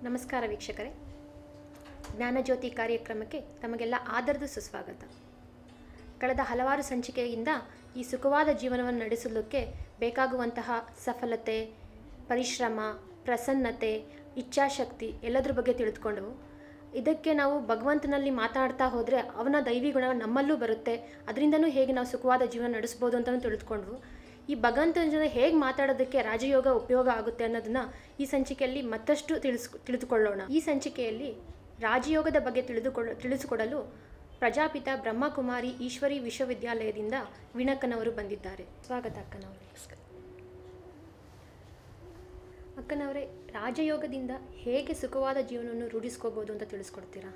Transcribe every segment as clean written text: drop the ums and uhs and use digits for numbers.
ನಮಸ್ಕಾರ ವೀಕ್ಷಕರೇ, ಜ್ಞಾನಜ್ಯೋತಿ ಕಾರ್ಯಕ್ರಮಕ್ಕೆ ತಮಗೆಲ್ಲ ಆದರದ ಸುಸ್ವಾಗತ. ಕಳೆದ ಹಲವಾರು ಸಂಚಿಕೆಯಿಂದ ಈ ಸುಖವಾದ ಜೀವನವನ್ನು ನಡೆಸಲಿಕ್ಕೆ ಬೇಕಾಗುವಂತಹ ಸಫಲತೆ, ಪರಿಶ್ರಮ, ಪ್ರಸನ್ನತೆ, ಇಚ್ಛಾಶಕ್ತಿ ಎಲ್ಲದರ ಬಗ್ಗೆ ತಿಳಿದುಕೊಂಡೆವು. ಇದಕ್ಕೆ ನಾವು ಭಗವಂತನಲ್ಲಿ ಮಾತಾಡ್ತಾ ಹೋದರೆ ಅವನ ದೈವಿ ಗುಣ ನಮ್ಮಲ್ಲೂ ಬರುತ್ತೆ, ಅದರಿಂದನೂ ಹೇಗೆ ನಾವು ಸುಖವಾದ ಜೀವನ ನಡೆಸ್ಬೋದು ಅಂತಲೂ ತಿಳಿದುಕೊಂಡ್ವು. ಈ ಭಗವಂತನ ಜೊತೆ ಹೇಗೆ ಮಾತಾಡೋದಕ್ಕೆ ರಾಜಯೋಗ ಉಪಯೋಗ ಆಗುತ್ತೆ ಅನ್ನೋದನ್ನು ಈ ಸಂಚಿಕೆಯಲ್ಲಿ ಮತ್ತಷ್ಟು ತಿಳಿದುಕೊಳ್ಳೋಣ. ಈ ಸಂಚಿಕೆಯಲ್ಲಿ ರಾಜಯೋಗದ ಬಗ್ಗೆ ತಿಳಿಸಿಕೊಡಲು ಪ್ರಜಾಪಿತ ಬ್ರಹ್ಮಕುಮಾರಿ ಈಶ್ವರಿ ವಿಶ್ವವಿದ್ಯಾಲಯದಿಂದ ವೀಣಕ್ಕನವರು ಬಂದಿದ್ದಾರೆ. ಸ್ವಾಗತ ಅಕ್ಕನವರೇ. ಅಕ್ಕನವರೇ, ರಾಜಯೋಗದಿಂದ ಹೇಗೆ ಸುಖವಾದ ಜೀವನವನ್ನು ರೂಢಿಸ್ಕೋಬೋದು ಅಂತ ತಿಳಿಸ್ಕೊಡ್ತೀರಾ?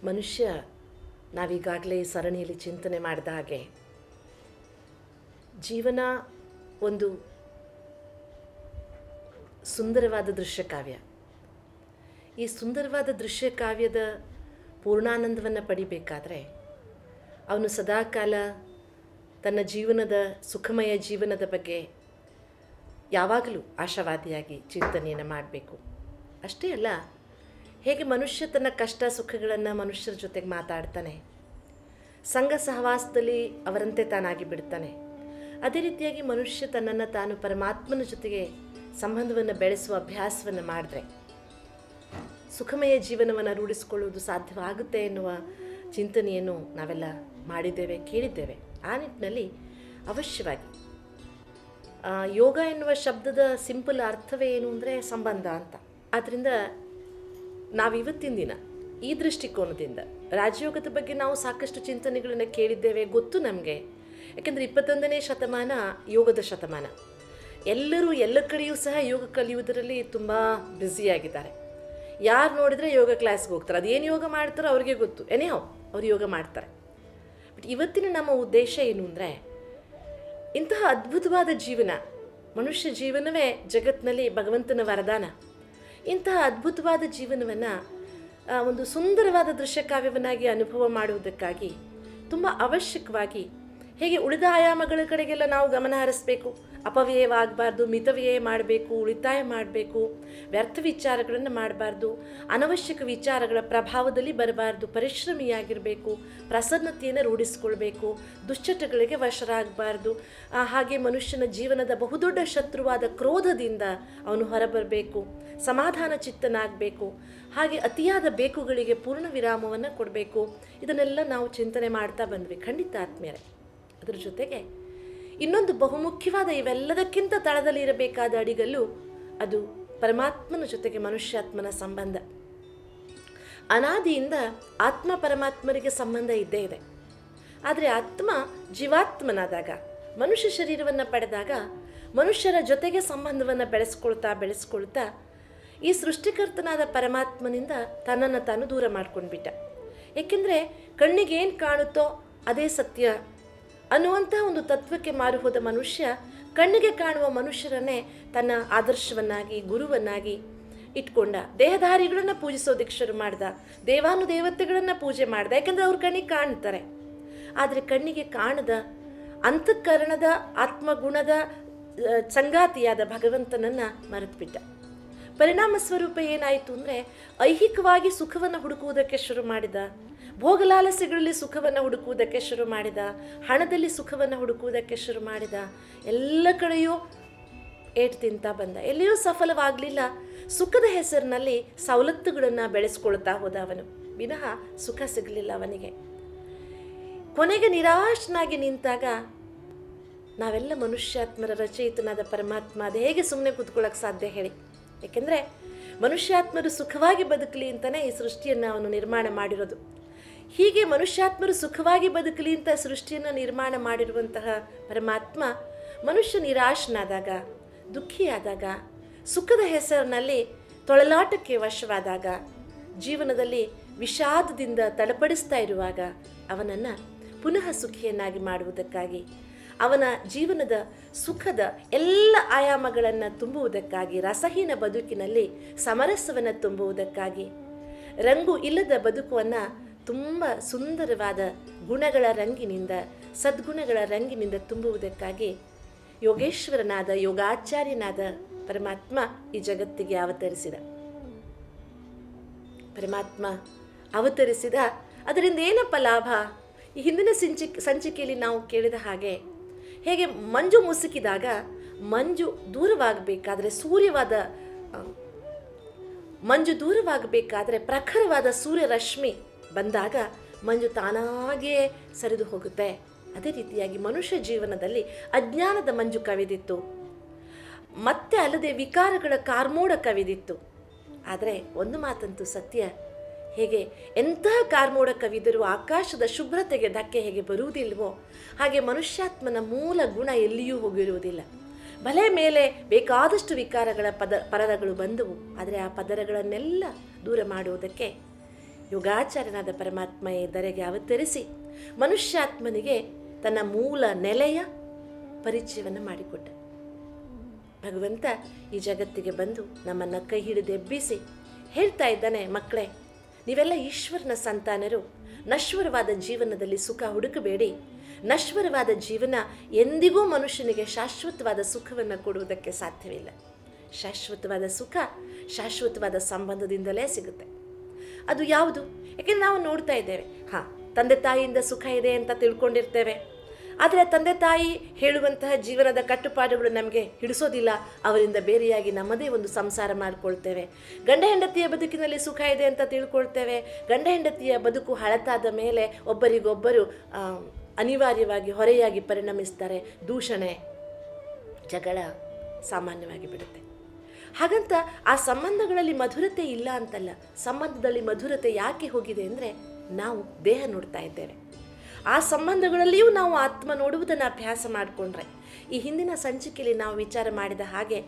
ಮನುಷ್ಯ ನಾವೀಗಾಗಲೇ ಈ ಸರಣಿಯಲ್ಲಿ ಚಿಂತನೆ ಮಾಡಿದ ಹಾಗೆ ಜೀವನ ಒಂದು ಸುಂದರವಾದ ದೃಶ್ಯಕಾವ್ಯ. ಈ ಸುಂದರವಾದ ದೃಶ್ಯಕಾವ್ಯದ ಪೂರ್ಣಾನಂದವನ್ನು ಪಡಿಬೇಕಾದ್ರೆ ಅವನು ಸದಾಕಾಲ ತನ್ನ ಜೀವನದ ಸುಖಮಯ ಜೀವನದ ಬಗ್ಗೆ ಯಾವಾಗಲೂ ಆಶಾವಾದಿಯಾಗಿ ಚಿಂತನೆಯನ್ನು ಮಾಡಬೇಕು. ಅಷ್ಟೇ ಅಲ್ಲ, ಹೇಗೆ ಮನುಷ್ಯ ತನ್ನ ಕಷ್ಟ ಸುಖಗಳನ್ನು ಮನುಷ್ಯರ ಜೊತೆಗೆ ಮಾತಾಡ್ತಾನೆ, ಸಂಘ ಸಹವಾಸದಲ್ಲಿ ಅವರಂತೆ ತಾನಾಗಿ ಬಿಡ್ತಾನೆ, ಅದೇ ರೀತಿಯಾಗಿ ಮನುಷ್ಯ ತನ್ನನ್ನು ತಾನು ಪರಮಾತ್ಮನ ಜೊತೆಗೆ ಸಂಬಂಧವನ್ನು ಬೆಳೆಸುವ ಅಭ್ಯಾಸವನ್ನು ಮಾಡಿದ್ರೆ ಸುಖಮಯ ಜೀವನವನ್ನು ರೂಢಿಸಿಕೊಳ್ಳುವುದು ಸಾಧ್ಯವಾಗುತ್ತೆ ಎನ್ನುವ ಚಿಂತನೆಯನ್ನು ನಾವೆಲ್ಲ ಮಾಡಿದ್ದೇವೆ, ಕೇಳಿದ್ದೇವೆ. ಆ ನಿಟ್ಟಿನಲ್ಲಿ ಅವಶ್ಯವಾಗಿ ಯೋಗ ಎನ್ನುವ ಶಬ್ದದ ಸಿಂಪಲ್ ಅರ್ಥವೇ ಏನು ಅಂದರೆ ಸಂಬಂಧ ಅಂತ. ಆದ್ದರಿಂದ ನಾವಿವತ್ತಿನ ದಿನ ಈ ದೃಷ್ಟಿಕೋನದಿಂದ ರಾಜಯೋಗದ ಬಗ್ಗೆ ನಾವು ಸಾಕಷ್ಟು ಚಿಂತನೆಗಳನ್ನು ಕೇಳಿದ್ದೇವೆ, ಗೊತ್ತು ನಮಗೆ. ಯಾಕೆಂದರೆ 21ನೇ ಶತಮಾನ ಯೋಗದ ಶತಮಾನ. ಎಲ್ಲರೂ ಎಲ್ಲ ಕಡೆಯೂ ಸಹ ಯೋಗ ಕಲಿಯುವುದರಲ್ಲಿ ತುಂಬ ಬ್ಯುಸಿಯಾಗಿದ್ದಾರೆ. ಯಾರು ನೋಡಿದರೆ ಯೋಗ ಕ್ಲಾಸ್ಗೆ ಹೋಗ್ತಾರೆ, ಅದೇನು ಯೋಗ ಮಾಡ್ತಾರೋ ಅವ್ರಿಗೆ ಗೊತ್ತು, ಅವ್ರು ಯೋಗ ಮಾಡ್ತಾರೆ. ಬಟ್ ಇವತ್ತಿನ ನಮ್ಮ ಉದ್ದೇಶ ಏನು ಅಂದರೆ, ಇಂತಹ ಅದ್ಭುತವಾದ ಜೀವನ, ಮನುಷ್ಯ ಜೀವನವೇ ಜಗತ್ತಿನಲ್ಲಿ ಭಗವಂತನ ವರದಾನ. ಇಂತಹ ಅದ್ಭುತವಾದ ಜೀವನವನ್ನು ಒಂದು ಸುಂದರವಾದ ದೃಶ್ಯಕಾವ್ಯವನ್ನಾಗಿ ಅನುಭವ ಮಾಡುವುದಕ್ಕಾಗಿ ತುಂಬ ಅವಶ್ಯಕವಾಗಿ ಹೇಗೆ ಉಳಿದ ಆಯಾಮಗಳ ಕಡೆಗೆಲ್ಲ ನಾವು ಗಮನ ಹರಿಸಬೇಕು, ಅಪವ್ಯಯವಾಗಬಾರ್ದು, ಮಿತವ್ಯಯ ಮಾಡಬೇಕು, ಉಳಿತಾಯ ಮಾಡಬೇಕು, ವ್ಯರ್ಥ ವಿಚಾರಗಳನ್ನು ಮಾಡಬಾರ್ದು, ಅನವಶ್ಯಕ ವಿಚಾರಗಳ ಪ್ರಭಾವದಲ್ಲಿ ಬರಬಾರ್ದು, ಪರಿಶ್ರಮಿಯಾಗಿರಬೇಕು, ಪ್ರಸನ್ನತೆಯನ್ನು ರೂಢಿಸ್ಕೊಳ್ಬೇಕು, ದುಶ್ಚಟಗಳಿಗೆ ವಶರಾಗಬಾರ್ದು, ಹಾಗೆ ಮನುಷ್ಯನ ಜೀವನದ ಬಹುದೊಡ್ಡ ಶತ್ರುವಾದ ಕ್ರೋಧದಿಂದ ಅವನು ಹೊರಬರಬೇಕು, ಸಮಾಧಾನ ಚಿತ್ತನಾಗಬೇಕು, ಹಾಗೆ ಅತಿಯಾದ ಬೇಕುಗಳಿಗೆ ಪೂರ್ಣ ವಿರಾಮವನ್ನು ಕೊಡಬೇಕು. ಇದನ್ನೆಲ್ಲ ನಾವು ಚಿಂತನೆ ಮಾಡ್ತಾ ಬಂದ್ವಿ. ಖಂಡಿತ ಆತ್ಮೀಯರೇ, ಅದರ ಜೊತೆಗೆ ಇನ್ನೊಂದು ಬಹುಮುಖ್ಯವಾದ ಇವೆಲ್ಲದಕ್ಕಿಂತ ತಳದಲ್ಲಿ ಇರಬೇಕಾದ ಅಡಿಗಲ್ಲು ಅದು ಪರಮಾತ್ಮನ ಜೊತೆಗೆ ಮನುಷ್ಯಾತ್ಮನ ಸಂಬಂಧ. ಅನಾದಿಯಿಂದ ಆತ್ಮ ಪರಮಾತ್ಮರಿಗೆ ಸಂಬಂಧ ಇದ್ದೇ ಇದೆ. ಆದರೆ ಆತ್ಮ ಜೀವಾತ್ಮನಾದಾಗ, ಮನುಷ್ಯ ಶರೀರವನ್ನು ಪಡೆದಾಗ ಮನುಷ್ಯರ ಜೊತೆಗೆ ಸಂಬಂಧವನ್ನು ಬೆಳೆಸ್ಕೊಳ್ತಾ ಈ ಸೃಷ್ಟಿಕರ್ತನಾದ ಪರಮಾತ್ಮನಿಂದ ತನ್ನನ್ನು ತಾನು ದೂರ ಮಾಡ್ಕೊಂಡ್ಬಿಟ್ಟ. ಏಕೆಂದರೆ ಕಣ್ಣಿಗೇನು ಕಾಣುತ್ತೋ ಅದೇ ಸತ್ಯ ಅನ್ನುವಂಥ ಒಂದು ತತ್ವಕ್ಕೆ ಮಾರು ಹೋದ ಮನುಷ್ಯ ಕಣ್ಣಿಗೆ ಕಾಣುವ ಮನುಷ್ಯರನ್ನೇ ತನ್ನ ಆದರ್ಶವನ್ನಾಗಿ ಗುರುವನ್ನಾಗಿ ಇಟ್ಕೊಂಡ. ದೇಹಧಾರಿಗಳನ್ನು ಪೂಜಿಸೋದಕ್ಕೆ ಶುರು ಮಾಡ್ದ, ದೇವಾನುದೇವತೆಗಳನ್ನು ಪೂಜೆ ಮಾಡ್ದ, ಯಾಕೆಂದರೆ ಅವ್ರ ಕಣ್ಣಿಗೆ ಕಾಣ್ತಾರೆ. ಆದರೆ ಕಣ್ಣಿಗೆ ಕಾಣದ ಅಂತಃಕರಣದ ಆತ್ಮಗುಣದ ಸಂಗಾತಿಯಾದ ಭಗವಂತನನ್ನು ಮರೆತುಬಿಟ್ಟ. ಪರಿಣಾಮ ಸ್ವರೂಪ ಏನಾಯಿತು ಅಂದರೆ, ಐಹಿಕವಾಗಿ ಸುಖವನ್ನು ಹುಡುಕುವುದಕ್ಕೆ ಶುರು ಮಾಡಿದ, ಭೋಗಲಾಲಸೆಗಳಲ್ಲಿ ಸುಖವನ್ನು ಹುಡುಕುವುದಕ್ಕೆ ಶುರು ಮಾಡಿದ, ಹಣದಲ್ಲಿ ಸುಖವನ್ನು ಹುಡುಕುವುದಕ್ಕೆ ಶುರು ಮಾಡಿದ. ಎಲ್ಲ ಕಡೆಯೂ ಏಟು ತಿಂತಾ ಬಂದ, ಎಲ್ಲಿಯೂ ಸಫಲವಾಗಲಿಲ್ಲ. ಸುಖದ ಹೆಸರಿನಲ್ಲಿ ಸವಲತ್ತುಗಳನ್ನು ಬೆಳೆಸ್ಕೊಳ್ತಾ ಹೋದ ಅವನು, ವಿನಃ ಸುಖ ಸಿಗಲಿಲ್ಲ ಅವನಿಗೆ. ಕೊನೆಗೆ ನಿರಾಶನಾಗಿ ನಿಂತಾಗ ನಾವೆಲ್ಲ ಮನುಷ್ಯಾತ್ಮರ ರಚಯಿತನಾದ ಪರಮಾತ್ಮ ಅದು ಹೇಗೆ ಸುಮ್ಮನೆ ಕೂತ್ಕೊಳ್ಳೋಕೆ ಸಾಧ್ಯ ಹೇಳಿ? ಏಕೆಂದರೆ ಮನುಷ್ಯಾತ್ಮರು ಸುಖವಾಗಿ ಬದುಕಲಿ ಅಂತಲೇ ಈ ಸೃಷ್ಟಿಯನ್ನು ಅವನು ನಿರ್ಮಾಣ ಮಾಡಿರೋದು. ಹೀಗೆ ಮನುಷ್ಯಾತ್ಮರು ಸುಖವಾಗಿ ಬದುಕಲಿ ಅಂತ ಸೃಷ್ಟಿಯನ್ನು ನಿರ್ಮಾಣ ಮಾಡಿರುವಂತಹ ಪರಮಾತ್ಮ ಮನುಷ್ಯ ನಿರಾಶನಾದಾಗ, ದುಃಖಿಯಾದಾಗ, ಸುಖದ ಹೆಸರಿನಲ್ಲಿ ತೊಳಲಾಟಕ್ಕೆ ವಶವಾದಾಗ, ಜೀವನದಲ್ಲಿ ವಿಷಾದದಿಂದ ತಳಪಡಿಸ್ತಾ ಇರುವಾಗ ಅವನನ್ನು ಪುನಃ ಸುಖಿಯನ್ನಾಗಿ ಮಾಡುವುದಕ್ಕಾಗಿ, ಅವನ ಜೀವನದ ಸುಖದ ಎಲ್ಲ ಆಯಾಮಗಳನ್ನು ತುಂಬುವುದಕ್ಕಾಗಿ, ರಸಹೀನ ಬದುಕಿನಲ್ಲಿ ಸಮರಸವನ್ನು ತುಂಬುವುದಕ್ಕಾಗಿ, ರಂಗು ಇಲ್ಲದ ಬದುಕನ್ನು ತುಂಬ ಸುಂದರವಾದ ಗುಣಗಳ ರಂಗಿನಿಂದ, ಸದ್ಗುಣಗಳ ರಂಗಿನಿಂದ ತುಂಬುವುದಕ್ಕಾಗಿ ಯೋಗೇಶ್ವರನಾದ ಯೋಗಾಚಾರ್ಯನಾದ ಪರಮಾತ್ಮ ಈ ಜಗತ್ತಿಗೆ ಅವತರಿಸಿದ. ಪರಮಾತ್ಮ ಅವತರಿಸಿದ, ಅದರಿಂದ ಏನಪ್ಪ ಲಾಭ? ಈ ಹಿಂದಿನ ಸಂಚಿಕೆಯಲ್ಲಿ ನಾವು ಕೇಳಿದ ಹಾಗೆ, ಹೇಗೆ ಮಂಜು ಮುಸುಕಿದಾಗ ಮಂಜು ದೂರವಾಗಬೇಕಾದ್ರೆ ಮಂಜು ದೂರವಾಗಬೇಕಾದ್ರೆ ಪ್ರಖರವಾದ ಸೂರ್ಯರಶ್ಮಿ ಬಂದಾಗ ಮಂಜು ತಾನಾಗಿಯೇ ಸರಿದು ಹೋಗುತ್ತೆ. ಅದೇ ರೀತಿಯಾಗಿ ಮನುಷ್ಯ ಜೀವನದಲ್ಲಿ ಅಜ್ಞಾನದ ಮಂಜು ಕವಿದಿತ್ತು, ಮತ್ತೆ ಅಲ್ಲದೆ ವಿಕಾರಗಳ ಕಾರ್ಮೋಡ ಕವಿದಿತ್ತು. ಆದರೆ ಒಂದು ಮಾತಂತೂ ಸತ್ಯ, ಹೇಗೆ ಎಂತಹ ಕಾರ್ಮೋಡ ಕವಿದರೂ ಆಕಾಶದ ಶುಭ್ರತೆಗೆ ಧಕ್ಕೆ ಹೇಗೆ ಬರುವುದಿಲ್ವೋ ಹಾಗೆ ಮನುಷ್ಯಾತ್ಮನ ಮೂಲ ಗುಣ ಎಲ್ಲಿಯೂ ಹೋಗಿರುವುದಿಲ್ಲ. ಬಲೆ ಮೇಲೆ ಬೇಕಾದಷ್ಟು ವಿಕಾರಗಳ ಪದರಗಳು ಬಂದವು, ಆದರೆ ಆ ಪದರಗಳನ್ನೆಲ್ಲ ದೂರ ಮಾಡುವುದಕ್ಕೆ ಯೋಗಾಚಾರ್ಯನಾದ ಪರಮಾತ್ಮ ಈ ಧರೆಗೆ ಅವತರಿಸಿ ಮನುಷ್ಯಾತ್ಮನಿಗೆ ತನ್ನ ಮೂಲ ನೆಲೆಯ ಪರಿಚಯವನ್ನು ಮಾಡಿಕೊಟ್ಟ. ಭಗವಂತ ಈ ಜಗತ್ತಿಗೆ ಬಂದು ನಮ್ಮನ್ನು ಕೈ ಹಿಡಿದು ಎಬ್ಬಿಸಿ ಹೇಳ್ತಾ ಇದ್ದಾನೆ, ಮಕ್ಕಳೇ, ನೀವೆಲ್ಲ ಈಶ್ವರನ ಸಂತಾನರು. ನಶ್ವರವಾದ ಜೀವನದಲ್ಲಿ ಸುಖ ಹುಡುಕಬೇಡಿ. ನಶ್ವರವಾದ ಜೀವನ ಎಂದಿಗೂ ಮನುಷ್ಯನಿಗೆ ಶಾಶ್ವತವಾದ ಸುಖವನ್ನು ಕೊಡುವುದಕ್ಕೆ ಸಾಧ್ಯವಿಲ್ಲ. ಶಾಶ್ವತವಾದ ಸುಖ ಶಾಶ್ವತವಾದ ಸಂಬಂಧದಿಂದಲೇ ಸಿಗುತ್ತೆ. ಅದು ಯಾವುದು? ಯಾಕೆಂದರೆ ನಾವು ನೋಡ್ತಾ ಇದ್ದೇವೆ, ತಂದೆ ತಾಯಿಯಿಂದ ಸುಖ ಇದೆ ಅಂತ ತಿಳ್ಕೊಂಡಿರ್ತೇವೆ. ಆದರೆ ತಂದೆ ತಾಯಿ ಹೇಳುವಂತಹ ಜೀವನದ ಕಟ್ಟುಪಾಡುಗಳು ನಮಗೆ ಹಿಡಿಸೋದಿಲ್ಲ. ಅವರಿಂದ ಬೇರೆಯಾಗಿ ನಮ್ಮದೇ ಒಂದು ಸಂಸಾರ ಮಾಡಿಕೊಳ್ತೇವೆ. ಗಂಡ ಹೆಂಡತಿಯ ಬದುಕಿನಲ್ಲಿ ಸುಖ ಇದೆ ಅಂತ ತಿಳ್ಕೊಳ್ತೇವೆ. ಗಂಡ ಹೆಂಡತಿಯ ಬದುಕು ಹಳತಾದ ಮೇಲೆ ಒಬ್ಬರಿಗೊಬ್ಬರು ಅನಿವಾರ್ಯವಾಗಿ ಹೊರೆಯಾಗಿ ಪರಿಣಮಿಸ್ತಾರೆ. ದೂಷಣೆ, ಜಗಳ ಸಾಮಾನ್ಯವಾಗಿ ಬಿಡುತ್ತೆ. ಹಾಗಂತ ಆ ಸಂಬಂಧಗಳಲ್ಲಿ ಮಧುರತೆ ಇಲ್ಲ ಅಂತಲ್ಲ. ಸಂಬಂಧದಲ್ಲಿ ಮಧುರತೆ ಯಾಕೆ ಹೋಗಿದೆ ಅಂದರೆ ನಾವು ದೇಹ ನೋಡ್ತಾ ಇದ್ದೇವೆ. ಆ ಸಂಬಂಧಗಳಲ್ಲಿಯೂ ನಾವು ಆತ್ಮ ನೋಡುವುದನ್ನು ಅಭ್ಯಾಸ ಮಾಡಿಕೊಂಡ್ರೆ, ಈ ಹಿಂದಿನ ಸಂಚಿಕೆಯಲ್ಲಿ ನಾವು ವಿಚಾರ ಮಾಡಿದ ಹಾಗೆ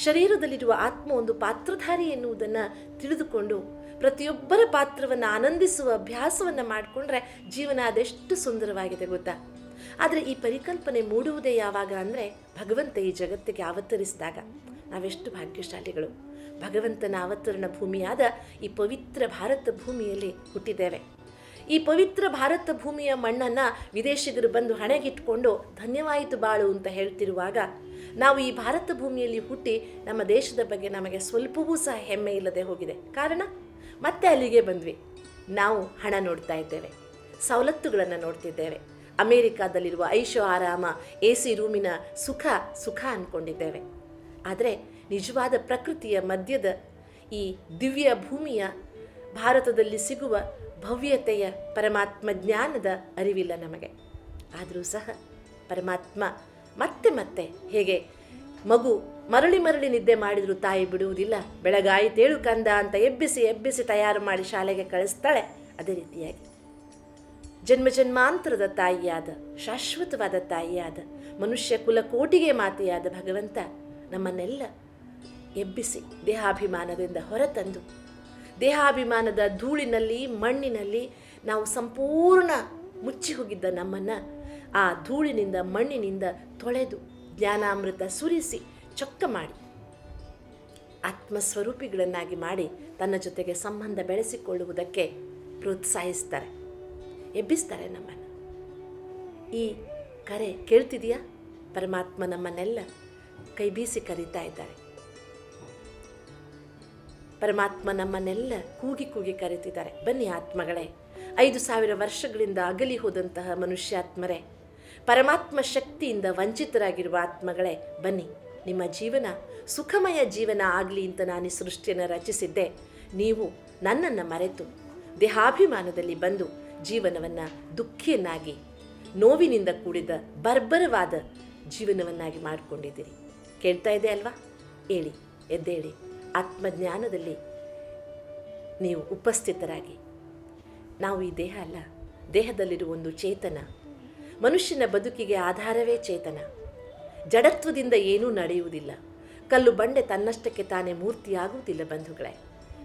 ಶರೀರದಲ್ಲಿರುವ ಆತ್ಮ ಒಂದು ಪಾತ್ರಧಾರಿ ಎನ್ನುವುದನ್ನು ತಿಳಿದುಕೊಂಡು ಪ್ರತಿಯೊಬ್ಬರ ಪಾತ್ರವನ್ನು ಆನಂದಿಸುವ ಅಭ್ಯಾಸವನ್ನು ಮಾಡಿಕೊಂಡ್ರೆ ಜೀವನ ಅದೆಷ್ಟು ಸುಂದರವಾಗಿದೆ ಗೊತ್ತಾ. ಆದರೆ ಈ ಪರಿಕಲ್ಪನೆ ಮೂಡುವುದೇ ಯಾವಾಗ ಅಂದರೆ ಭಗವಂತ ಈ ಜಗತ್ತಿಗೆ ಅವತರಿಸಿದಾಗ. ನಾವೆಷ್ಟು ಭಾಗ್ಯಶಾಲಿಗಳು. ಭಗವಂತನ ಅವತರಣ ಭೂಮಿಯಾದ ಈ ಪವಿತ್ರ ಭಾರತ ಭೂಮಿಯಲ್ಲಿ ಹುಟ್ಟಿದ್ದೇವೆ. ಈ ಪವಿತ್ರ ಭಾರತ ಭೂಮಿಯ ಮಣ್ಣನ್ನು ವಿದೇಶಿಗರು ಬಂದು ಹಣೆಗಿಟ್ಕೊಂಡು ಧನ್ಯವಾಯಿತು ಬಾಳು ಅಂತ ಹೇಳ್ತಿರುವಾಗ, ನಾವು ಈ ಭಾರತ ಭೂಮಿಯಲ್ಲಿ ಹುಟ್ಟಿ ನಮ್ಮ ದೇಶದ ಬಗ್ಗೆ ನಮಗೆ ಸ್ವಲ್ಪವೂ ಸಹ ಹೆಮ್ಮೆ ಇಲ್ಲದೆ ಹೋಗಿದೆ. ಕಾರಣ, ಮತ್ತೆ ಅಲ್ಲಿಗೆ ಬಂದ್ವಿ. ನಾವು ಹಣ ನೋಡ್ತಾ ಇದ್ದೇವೆ, ಸವಲತ್ತುಗಳನ್ನು ನೋಡ್ತಿದ್ದೇವೆ. ಅಮೇರಿಕಾದಲ್ಲಿರುವ ಐಶೋ ಆರಾಮ AC ರೂಮಿನ ಸುಖ ಅಂದ್ಕೊಂಡಿದ್ದೇವೆ. ಆದರೆ ನಿಜವಾದ ಪ್ರಕೃತಿಯ ಮಧ್ಯದ ಈ ದಿವ್ಯ ಭೂಮಿಯ ಭಾರತದಲ್ಲಿ ಸಿಗುವ ಭವ್ಯತೆಯ ಪರಮಾತ್ಮ ಜ್ಞಾನದ ಅರಿವಿಲ್ಲ ನಮಗೆ. ಆದರೂ ಸಹ ಪರಮಾತ್ಮ ಮತ್ತೆ ಮತ್ತೆ ಹೇಗೆ ಮಗು ಮರಳಿ ನಿದ್ದೆ ಮಾಡಿದರೂ ತಾಯಿ ಬಿಡುವುದಿಲ್ಲ. ಬೆಳಗಾಯಿತೇಳು ಕಂದ ಅಂತ ಎಬ್ಬಿಸಿ ತಯಾರು ಮಾಡಿ ಶಾಲೆಗೆ ಕಳಿಸ್ತಾಳೆ. ಅದೇ ರೀತಿಯಾಗಿ ಜನ್ಮಾಂತರದ ತಾಯಿಯಾದ, ಶಾಶ್ವತವಾದ ತಾಯಿಯಾದ, ಮನುಷ್ಯ ಕುಲಕೋಟಿಗೆ ಮಾತೆಯಾದ ಭಗವಂತ ನಮ್ಮನ್ನೆಲ್ಲ ಎಬ್ಬಿಸಿ ದೇಹಾಭಿಮಾನದಿಂದ ಹೊರತಂದು, ದೇಹಾಭಿಮಾನದ ಧೂಳಿನಲ್ಲಿ ಮಣ್ಣಿನಲ್ಲಿ ನಾವು ಸಂಪೂರ್ಣ ಮುಚ್ಚಿ ಹೋಗಿದ್ದ ನಮ್ಮನ್ನು ಆ ಧೂಳಿನಿಂದ ಮಣ್ಣಿನಿಂದ ತೊಳೆದು ಜ್ಞಾನಾಮೃತ ಸುರಿಸಿ ಚೊಕ್ಕ ಮಾಡಿ ಆತ್ಮಸ್ವರೂಪಿಗಳನ್ನಾಗಿ ಮಾಡಿ ತನ್ನ ಜೊತೆಗೆ ಸಂಬಂಧ ಬೆಳೆಸಿಕೊಳ್ಳುವುದಕ್ಕೆ ಪ್ರೋತ್ಸಾಹಿಸ್ತಾರೆ, ಎಬ್ಬಿಸ್ತಾರೆ ನಮ್ಮನ್ನು. ಈ ಕರೆ ಕೇಳ್ತಿದೆಯಾ? ಪರಮಾತ್ಮ ನಮ್ಮನ್ನೆಲ್ಲ ಕೈ ಬೀಸಿ ಕರೀತಾ ಇದ್ದಾರೆ. ಪರಮಾತ್ಮ ನಮ್ಮನ್ನೆಲ್ಲ ಕೂಗಿ ಕರೀತಿದ್ದಾರೆ. ಬನ್ನಿ ಆತ್ಮಗಳೇ, 5000 ವರ್ಷಗಳಿಂದ ಅಗಲಿ ಹೋದಂತಹ ಮನುಷ್ಯಾತ್ಮರೇ, ಪರಮಾತ್ಮ ಶಕ್ತಿಯಿಂದ ವಂಚಿತರಾಗಿರುವ ಆತ್ಮಗಳೇ, ಬನ್ನಿ, ನಿಮ್ಮ ಜೀವನ ಸುಖಮಯ ಜೀವನ ಆಗಲಿ ಅಂತ ನಾನು ಈ ಸೃಷ್ಟಿಯನ್ನು ರಚಿಸಿದ್ದೆ. ನೀವು ನನ್ನನ್ನು ಮರೆತು ದೇಹಾಭಿಮಾನದಲ್ಲಿ ಬಂದು ಜೀವನವನ್ನು ದುಃಖಿಯನ್ನಾಗಿ, ನೋವಿನಿಂದ ಕೂಡಿದ ಬರ್ಬರವಾದ ಜೀವನವನ್ನಾಗಿ ಮಾಡಿಕೊಂಡಿದ್ದೀರಿ. ಕೇಳ್ತಾ ಇದೆ ಅಲ್ವಾ? ಹೇಳಿ, ಎದ್ದೇಳಿ, ಆತ್ಮಜ್ಞಾನದಲ್ಲಿ ನೀವು ಉಪಸ್ಥಿತರಾಗಿ. ನಾವು ಈ ದೇಹ ಅಲ್ಲ, ದೇಹದಲ್ಲಿರುವ ಒಂದು ಚೇತನ. ಮನುಷ್ಯನ ಬದುಕಿಗೆ ಆಧಾರವೇ ಚೇತನ. ಜಡತ್ವದಿಂದ ಏನೂ ನಡೆಯುವುದಿಲ್ಲ. ಕಲ್ಲು ಬಂಡೆ ತನ್ನಷ್ಟಕ್ಕೆ ತಾನೇ ಮೂರ್ತಿಯಾಗುವುದಿಲ್ಲ ಬಂಧುಗಳೇ.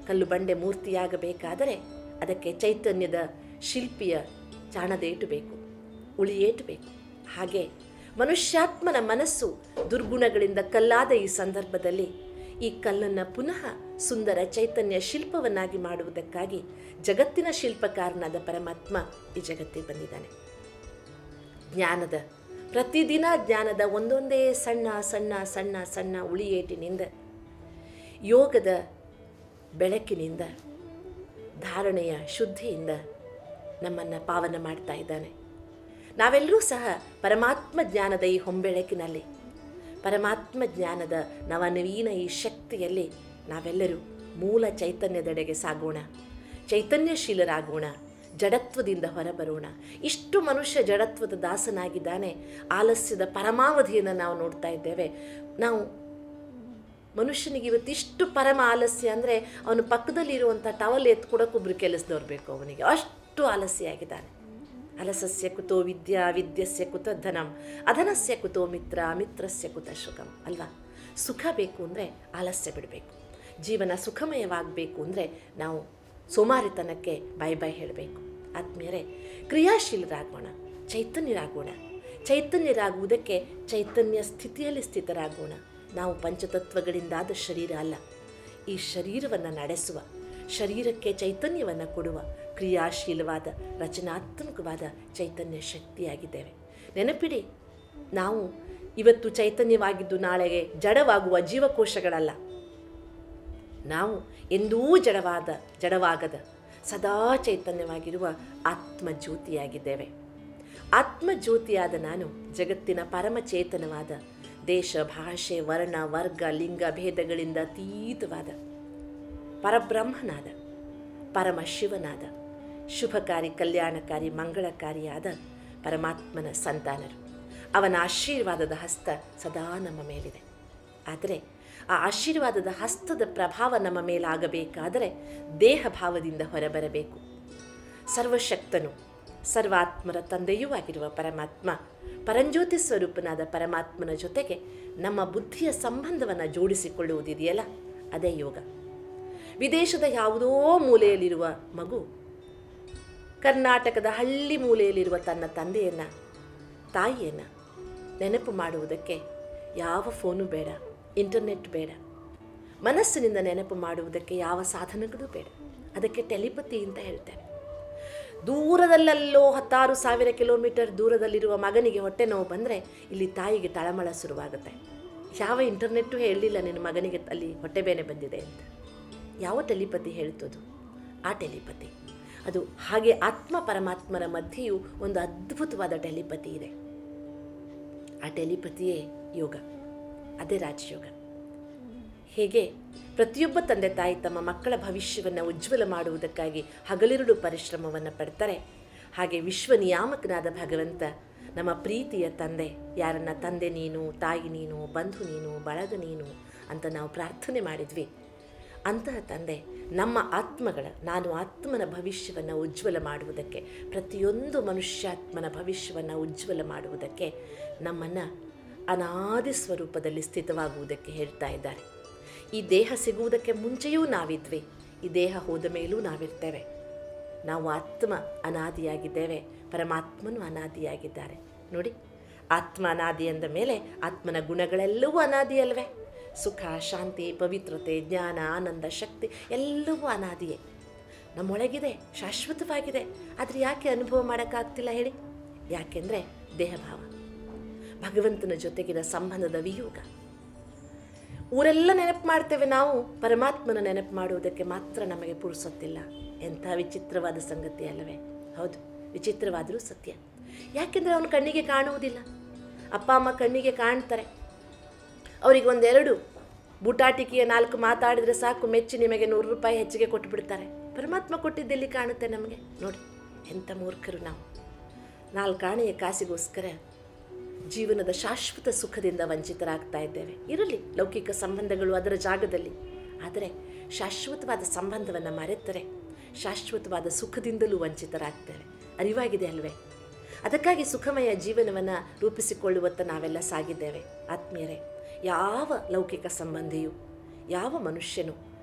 ಕಲ್ಲು ಬಂಡೆ ಮೂರ್ತಿಯಾಗಬೇಕಾದರೆ ಅದಕ್ಕೆ ಚೈತನ್ಯದ ಶಿಲ್ಪಿಯ ಚಾಣದೇಟು ಬೇಕು, ಉಳಿಯೇಟು ಬೇಕು. ಹಾಗೆ ಮನುಷ್ಯಾತ್ಮನ ಮನಸ್ಸು ದುರ್ಗುಣಗಳಿಂದ ಕಲ್ಲಾದ ಈ ಸಂದರ್ಭದಲ್ಲಿ ಈ ಕಲ್ಲನ್ನು ಪುನಃ ಸುಂದರ ಚೈತನ್ಯ ಶಿಲ್ಪವನ್ನಾಗಿ ಮಾಡುವುದಕ್ಕಾಗಿ ಜಗತ್ತಿನ ಶಿಲ್ಪಕಾರನಾದ ಪರಮಾತ್ಮ ಈ ಜಗತ್ತಿಗೆ ಬಂದಿದ್ದಾನೆ. ಪ್ರತಿದಿನ ಜ್ಞಾನದ ಒಂದೊಂದೇ ಸಣ್ಣ ಉಳಿಯೇಟಿನಿಂದ ಯೋಗದ ಬೆಳಕಿನಿಂದ, ಧಾರಣೆಯ ಶುದ್ಧಿಯಿಂದ ನಮ್ಮನ್ನು ಪಾವನ ಮಾಡ್ತಾ ಇದ್ದಾನೆ. ನಾವೆಲ್ಲರೂ ಸಹ ಪರಮಾತ್ಮ ಜ್ಞಾನದ ಈ ಹೊಂಬೆಳಕಿನಲ್ಲಿ, ಪರಮಾತ್ಮ ಜ್ಞಾನದ ನವನವೀನ ಈ ಶಕ್ತಿಯಲ್ಲಿ ನಾವೆಲ್ಲರೂ ಮೂಲ ಚೈತನ್ಯದೆಡೆಗೆ ಸಾಗೋಣ, ಚೈತನ್ಯಶೀಲರಾಗೋಣ, ಜಡತ್ವದಿಂದ ಹೊರಬರೋಣ. ಇಷ್ಟು ಮನುಷ್ಯ ಜಡತ್ವದ ದಾಸನಾಗಿದ್ದಾನೆ. ಆಲಸ್ಯದ ಪರಮಾವಧಿಯನ್ನು ನಾವು ನೋಡ್ತಾ ಇದ್ದೇವೆ. ನಾವು ಮನುಷ್ಯನಿಗೆ ಇವತ್ತಿಷ್ಟು ಪರಮ ಆಲಸ್ಯ ಅಂದರೆ ಅವನು ಪಕ್ಕದಲ್ಲಿರುವಂಥ ಟವಲ್ ಎತ್ಕೊಡೋಕ್ಕೊಬ್ರು ಕೆಲಸದವ್ರು ಬೇಕು ಅವನಿಗೆ, ಅಷ್ಟು ಆಲಸ್ಯ ಆಗಿದ್ದಾನೆ. ಅಲಸಸ್ಯ ಕುತೋ ವಿದ್ಯಾ ವಿದ್ಯಸ್ಯ ಕುತ ಧನಂ ಅಧನಸ್ಯ ಕುತೋ ಮಿತ್ರ ಮಿತ್ರಸ್ಯ ಕುತ ಸುಖಂ ಅಲ್ವಾ. ಸುಖ ಬೇಕು ಅಂದರೆ ಆಲಸ್ಯ ಬಿಡಬೇಕು. ಜೀವನ ಸುಖಮಯವಾಗಬೇಕು ಅಂದರೆ ನಾವು ಸೋಮಾರಿತನಕ್ಕೆ ಬಾಯ್ ಬಾಯ್ ಹೇಳಬೇಕು. ಆತ್ಮೀಯರೇ, ಕ್ರಿಯಾಶೀಲರಾಗೋಣ, ಚೈತನ್ಯರಾಗೋಣ. ಚೈತನ್ಯರಾಗುವುದಕ್ಕೆ ಚೈತನ್ಯ ಸ್ಥಿತಿಯಲ್ಲಿ ಸ್ಥಿತರಾಗೋಣ. ನಾವು ಪಂಚತತ್ವಗಳಿಂದಾದ ಶರೀರ ಅಲ್ಲ, ಈ ಶರೀರವನ್ನು ನಡೆಸುವ, ಶರೀರಕ್ಕೆ ಚೈತನ್ಯವನ್ನು ಕೊಡುವ ಕ್ರಿಯಾಶೀಲವಾದ ರಚನಾತ್ಮಕವಾದ ಚೈತನ್ಯ ಶಕ್ತಿಯಾಗಿದ್ದೇವೆ. ನೆನಪಿಡಿ, ನಾವು ಇವತ್ತು ಚೈತನ್ಯವಾಗಿದ್ದು ನಾಳೆಗೆ ಜಡವಾಗುವ ಜೀವಕೋಶಗಳಲ್ಲ. ನಾವು ಎಂದೂ ಜಡವಾಗದ ಸದಾ ಚೈತನ್ಯವಾಗಿರುವ ಆತ್ಮಜ್ಯೋತಿಯಾಗಿದ್ದೇವೆ. ಆತ್ಮಜ್ಯೋತಿಯಾದ ನಾನು ಜಗತ್ತಿನ ಪರಮಚೇತನವಾದ, ದೇಶ ಭಾಷೆ ವರ್ಣ ವರ್ಗ ಲಿಂಗ ಭೇದಗಳಿಂದ ಅತೀತವಾದ ಪರಬ್ರಹ್ಮನಾದ, ಪರಮಶಿವನಾದ, ಶುಭಕಾರಿ ಕಲ್ಯಾಣಕಾರಿ ಮಂಗಳಕಾರಿಯಾದ ಪರಮಾತ್ಮನ ಸಂತಾನರು. ಅವನ ಆಶೀರ್ವಾದದ ಹಸ್ತ ಸದಾ ನಮ್ಮ ಮೇಲಿದೆ. ಆದರೆ ಆ ಆಶೀರ್ವಾದದ ಹಸ್ತದ ಪ್ರಭಾವ ನಮ್ಮ ಮೇಲಾಗಬೇಕಾದರೆ ದೇಹ ಭಾವದಿಂದ ಹೊರಬರಬೇಕು. ಸರ್ವಶಕ್ತನು, ಸರ್ವಾತ್ಮರ ತಂದೆಯೂ ಆಗಿರುವ ಪರಮಾತ್ಮ, ಪರಂಜ್ಯೋತಿ ಸ್ವರೂಪನಾದ ಪರಮಾತ್ಮನ ಜೊತೆಗೆ ನಮ್ಮ ಬುದ್ಧಿಯ ಸಂಬಂಧವನ್ನು ಜೋಡಿಸಿಕೊಳ್ಳುವುದಿದೆಯಲ್ಲ, ಅದೇ ಯೋಗ. ವಿದೇಶದ ಯಾವುದೋ ಮೂಲೆಯಲ್ಲಿರುವ ಮಗು ಕರ್ನಾಟಕದ ಹಳ್ಳಿ ಮೂಲೆಯಲ್ಲಿರುವ ತನ್ನ ತಂದೆಯನ್ನು, ತಾಯಿಯನ್ನು ನೆನಪು ಮಾಡುವುದಕ್ಕೆ ಯಾವ ಫೋನು ಬೇಡ, ಇಂಟರ್ನೆಟ್ ಬೇಡ. ಮನಸ್ಸಿನಿಂದ ನೆನಪು ಮಾಡುವುದಕ್ಕೆ ಯಾವ ಸಾಧನಗಳು ಬೇಡ. ಅದಕ್ಕೆ ಟೆಲಿಪತಿ ಅಂತ ಹೇಳ್ತಾರೆ. ದೂರದಲ್ಲೆಲ್ಲೋ 10,000 ಕಿಲೋಮೀಟರ್ ದೂರದಲ್ಲಿರುವ ಮಗನಿಗೆ ಹೊಟ್ಟೆ ನೋವು ಬಂದರೆ ಇಲ್ಲಿ ತಾಯಿಗೆ ತಳಮಳ ಶುರುವಾಗುತ್ತೆ. ಯಾವ ಇಂಟರ್ನೆಟ್ಟು ಹೇಳಲಿಲ್ಲ ನಿನ್ನ ಮಗನಿಗೆ ಅಲ್ಲಿ ಹೊಟ್ಟೆ ಬೇನೆ ಬಂದಿದೆ ಅಂತ. ಯಾವ ಟೆಲಿಪತಿ ಹೇಳ್ತದು? ಆ ಟೆಲಿಪತಿ. ಅದು ಹಾಗೆ ಆತ್ಮ ಪರಮಾತ್ಮರ ಮಧ್ಯೆಯೂ ಒಂದು ಅದ್ಭುತವಾದ ಟೆಲಿಪತಿ ಇದೆ. ಆ ಟೆಲಿಪತಿಯೇ ಯೋಗ, ಅದೇ ರಾಜಯೋಗ. ಹೇಗೆ ಪ್ರತಿಯೊಬ್ಬ ತಂದೆ ತಾಯಿ ತಮ್ಮ ಮಕ್ಕಳ ಭವಿಷ್ಯವನ್ನು ಉಜ್ವಲ ಮಾಡುವುದಕ್ಕಾಗಿ ಹಗಲಿರುಳು ಪರಿಶ್ರಮವನ್ನು ಪಡ್ತಾರೆ, ಹಾಗೆ ವಿಶ್ವ ನಿಯಾಮಕನಾದ ಭಗವಂತ ನಮ್ಮ ಪ್ರೀತಿಯ ತಂದೆ, ಯಾರನ್ನ ತಂದೆ ನೀನು, ತಾಯಿ ನೀನು, ಬಂಧು ನೀನು, ಬಳಗ ನೀನು ಅಂತ ನಾವು ಪ್ರಾರ್ಥನೆ ಮಾಡಿದ್ವಿ, ಅಂತಹ ತಂದೆ ನಮ್ಮ ಆತ್ಮಗಳ, ನಾನು ಆತ್ಮನ ಭವಿಷ್ಯವನ್ನು ಉಜ್ವಲ ಮಾಡುವುದಕ್ಕೆ, ಪ್ರತಿಯೊಂದು ಮನುಷ್ಯಾತ್ಮನ ಭವಿಷ್ಯವನ್ನು ಉಜ್ವಲ ಮಾಡುವುದಕ್ಕೆ ನಮ್ಮನ್ನು ಅನಾದಿ ಸ್ವರೂಪದಲ್ಲಿ ಸ್ಥಿತವಾಗುವುದಕ್ಕೆ ಹೇಳ್ತಾ ಇದ್ದಾರೆ. ಈ ದೇಹ ಸಿಗುವುದಕ್ಕೆ ಮುಂಚೆಯೂ ನಾವಿದ್ವಿ, ಈ ದೇಹ ಹೋದ ಮೇಲೂ ನಾವಿರ್ತೇವೆ. ನಾವು ಆತ್ಮ ಅನಾದಿಯಾಗಿದ್ದೇವೆ, ಪರಮಾತ್ಮನು ಅನಾದಿಯಾಗಿದ್ದಾರೆ. ನೋಡಿ, ಆತ್ಮ ಅನಾದಿ ಅಂದ ಮೇಲೆ ಆತ್ಮನ ಗುಣಗಳೆಲ್ಲವೂ ಅನಾದಿ ಅಲ್ವೇ? ಸುಖ, ಶಾಂತಿ, ಪವಿತ್ರತೆ, ಜ್ಞಾನ, ಆನಂದ, ಶಕ್ತಿ ಎಲ್ಲವೂ ಅನಾದಿಯೇ. ನಮ್ಮೊಳಗಿದೆ, ಶಾಶ್ವತವಾಗಿದೆ. ಆದರೆ ಯಾಕೆ ಅನುಭವ ಮಾಡೋಕ್ಕಾಗ್ತಿಲ್ಲ ಹೇಳಿ? ಯಾಕೆಂದರೆ ದೇಹಭಾವ, ಭಗವಂತನ ಜೊತೆಗಿನ ಸಂಬಂಧದ ವಿಯೋಗ. ಊರೆಲ್ಲ ನೆನಪು ಮಾಡ್ತೇವೆ ನಾವು, ಪರಮಾತ್ಮನ ನೆನಪು ಮಾಡುವುದಕ್ಕೆ ಮಾತ್ರ ನಮಗೆ ಪುರುಸೊತ್ತಿಲ್ಲ. ಎಂಥ ವಿಚಿತ್ರವಾದ ಸಂಗತಿ ಅಲ್ಲವೇ? ಹೌದು, ವಿಚಿತ್ರವಾದರೂ ಸತ್ಯ. ಯಾಕೆಂದರೆ ಅವನು ಕಣ್ಣಿಗೆ ಕಾಣುವುದಿಲ್ಲ. ಅಪ್ಪ ಅಮ್ಮ ಕಣ್ಣಿಗೆ ಕಾಣ್ತಾರೆ. ಅವರಿಗೆ ಒಂದೆರಡು ಬೂಟಾಟಿಕೆಯ 4 ಮಾತಾಡಿದರೆ ಸಾಕು, ಮೆಚ್ಚಿ ನಿಮಗೆ 100 ರೂಪಾಯಿ ಹೆಚ್ಚಿಗೆ ಕೊಟ್ಟುಬಿಡ್ತಾರೆ. ಪರಮಾತ್ಮ ಕೊಟ್ಟಿದ್ದೆಲ್ಲಿ ಕಾಣುತ್ತೆ ನಮಗೆ? ನೋಡಿ, ಎಂಥ ಮೂರ್ಖರು ನಾವು. 4 ಆಣೆಯ ಕಾಸಿಗೋಸ್ಕರ ಜೀವನದ ಶಾಶ್ವತ ಸುಖದಿಂದ ವಂಚಿತರಾಗ್ತಾ ಇದ್ದೇವೆ. ಇರಲಿ ಲೌಕಿಕ ಸಂಬಂಧಗಳು ಅದರ ಜಾಗದಲ್ಲಿ, ಆದರೆ ಶಾಶ್ವತವಾದ ಸಂಬಂಧವನ್ನು ಮರೆತರೆ ಶಾಶ್ವತವಾದ ಸುಖದಿಂದಲೂ ವಂಚಿತರಾಗ್ತೇವೆ. ಅರಿವಾಗಿದೆ ಅಲ್ವೇ? ಅದಕ್ಕಾಗಿ ಸುಖಮಯ ಜೀವನವನ್ನು ರೂಪಿಸಿಕೊಳ್ಳುವತ್ತ ನಾವೆಲ್ಲ ಸಾಗಿದ್ದೇವೆ. ಆತ್ಮೀಯರೇ, ಯಾವ ಲೌಕಿಕ ಸಂಬಂಧಿಯು, ಯಾವ ಮನುಷ್ಯನು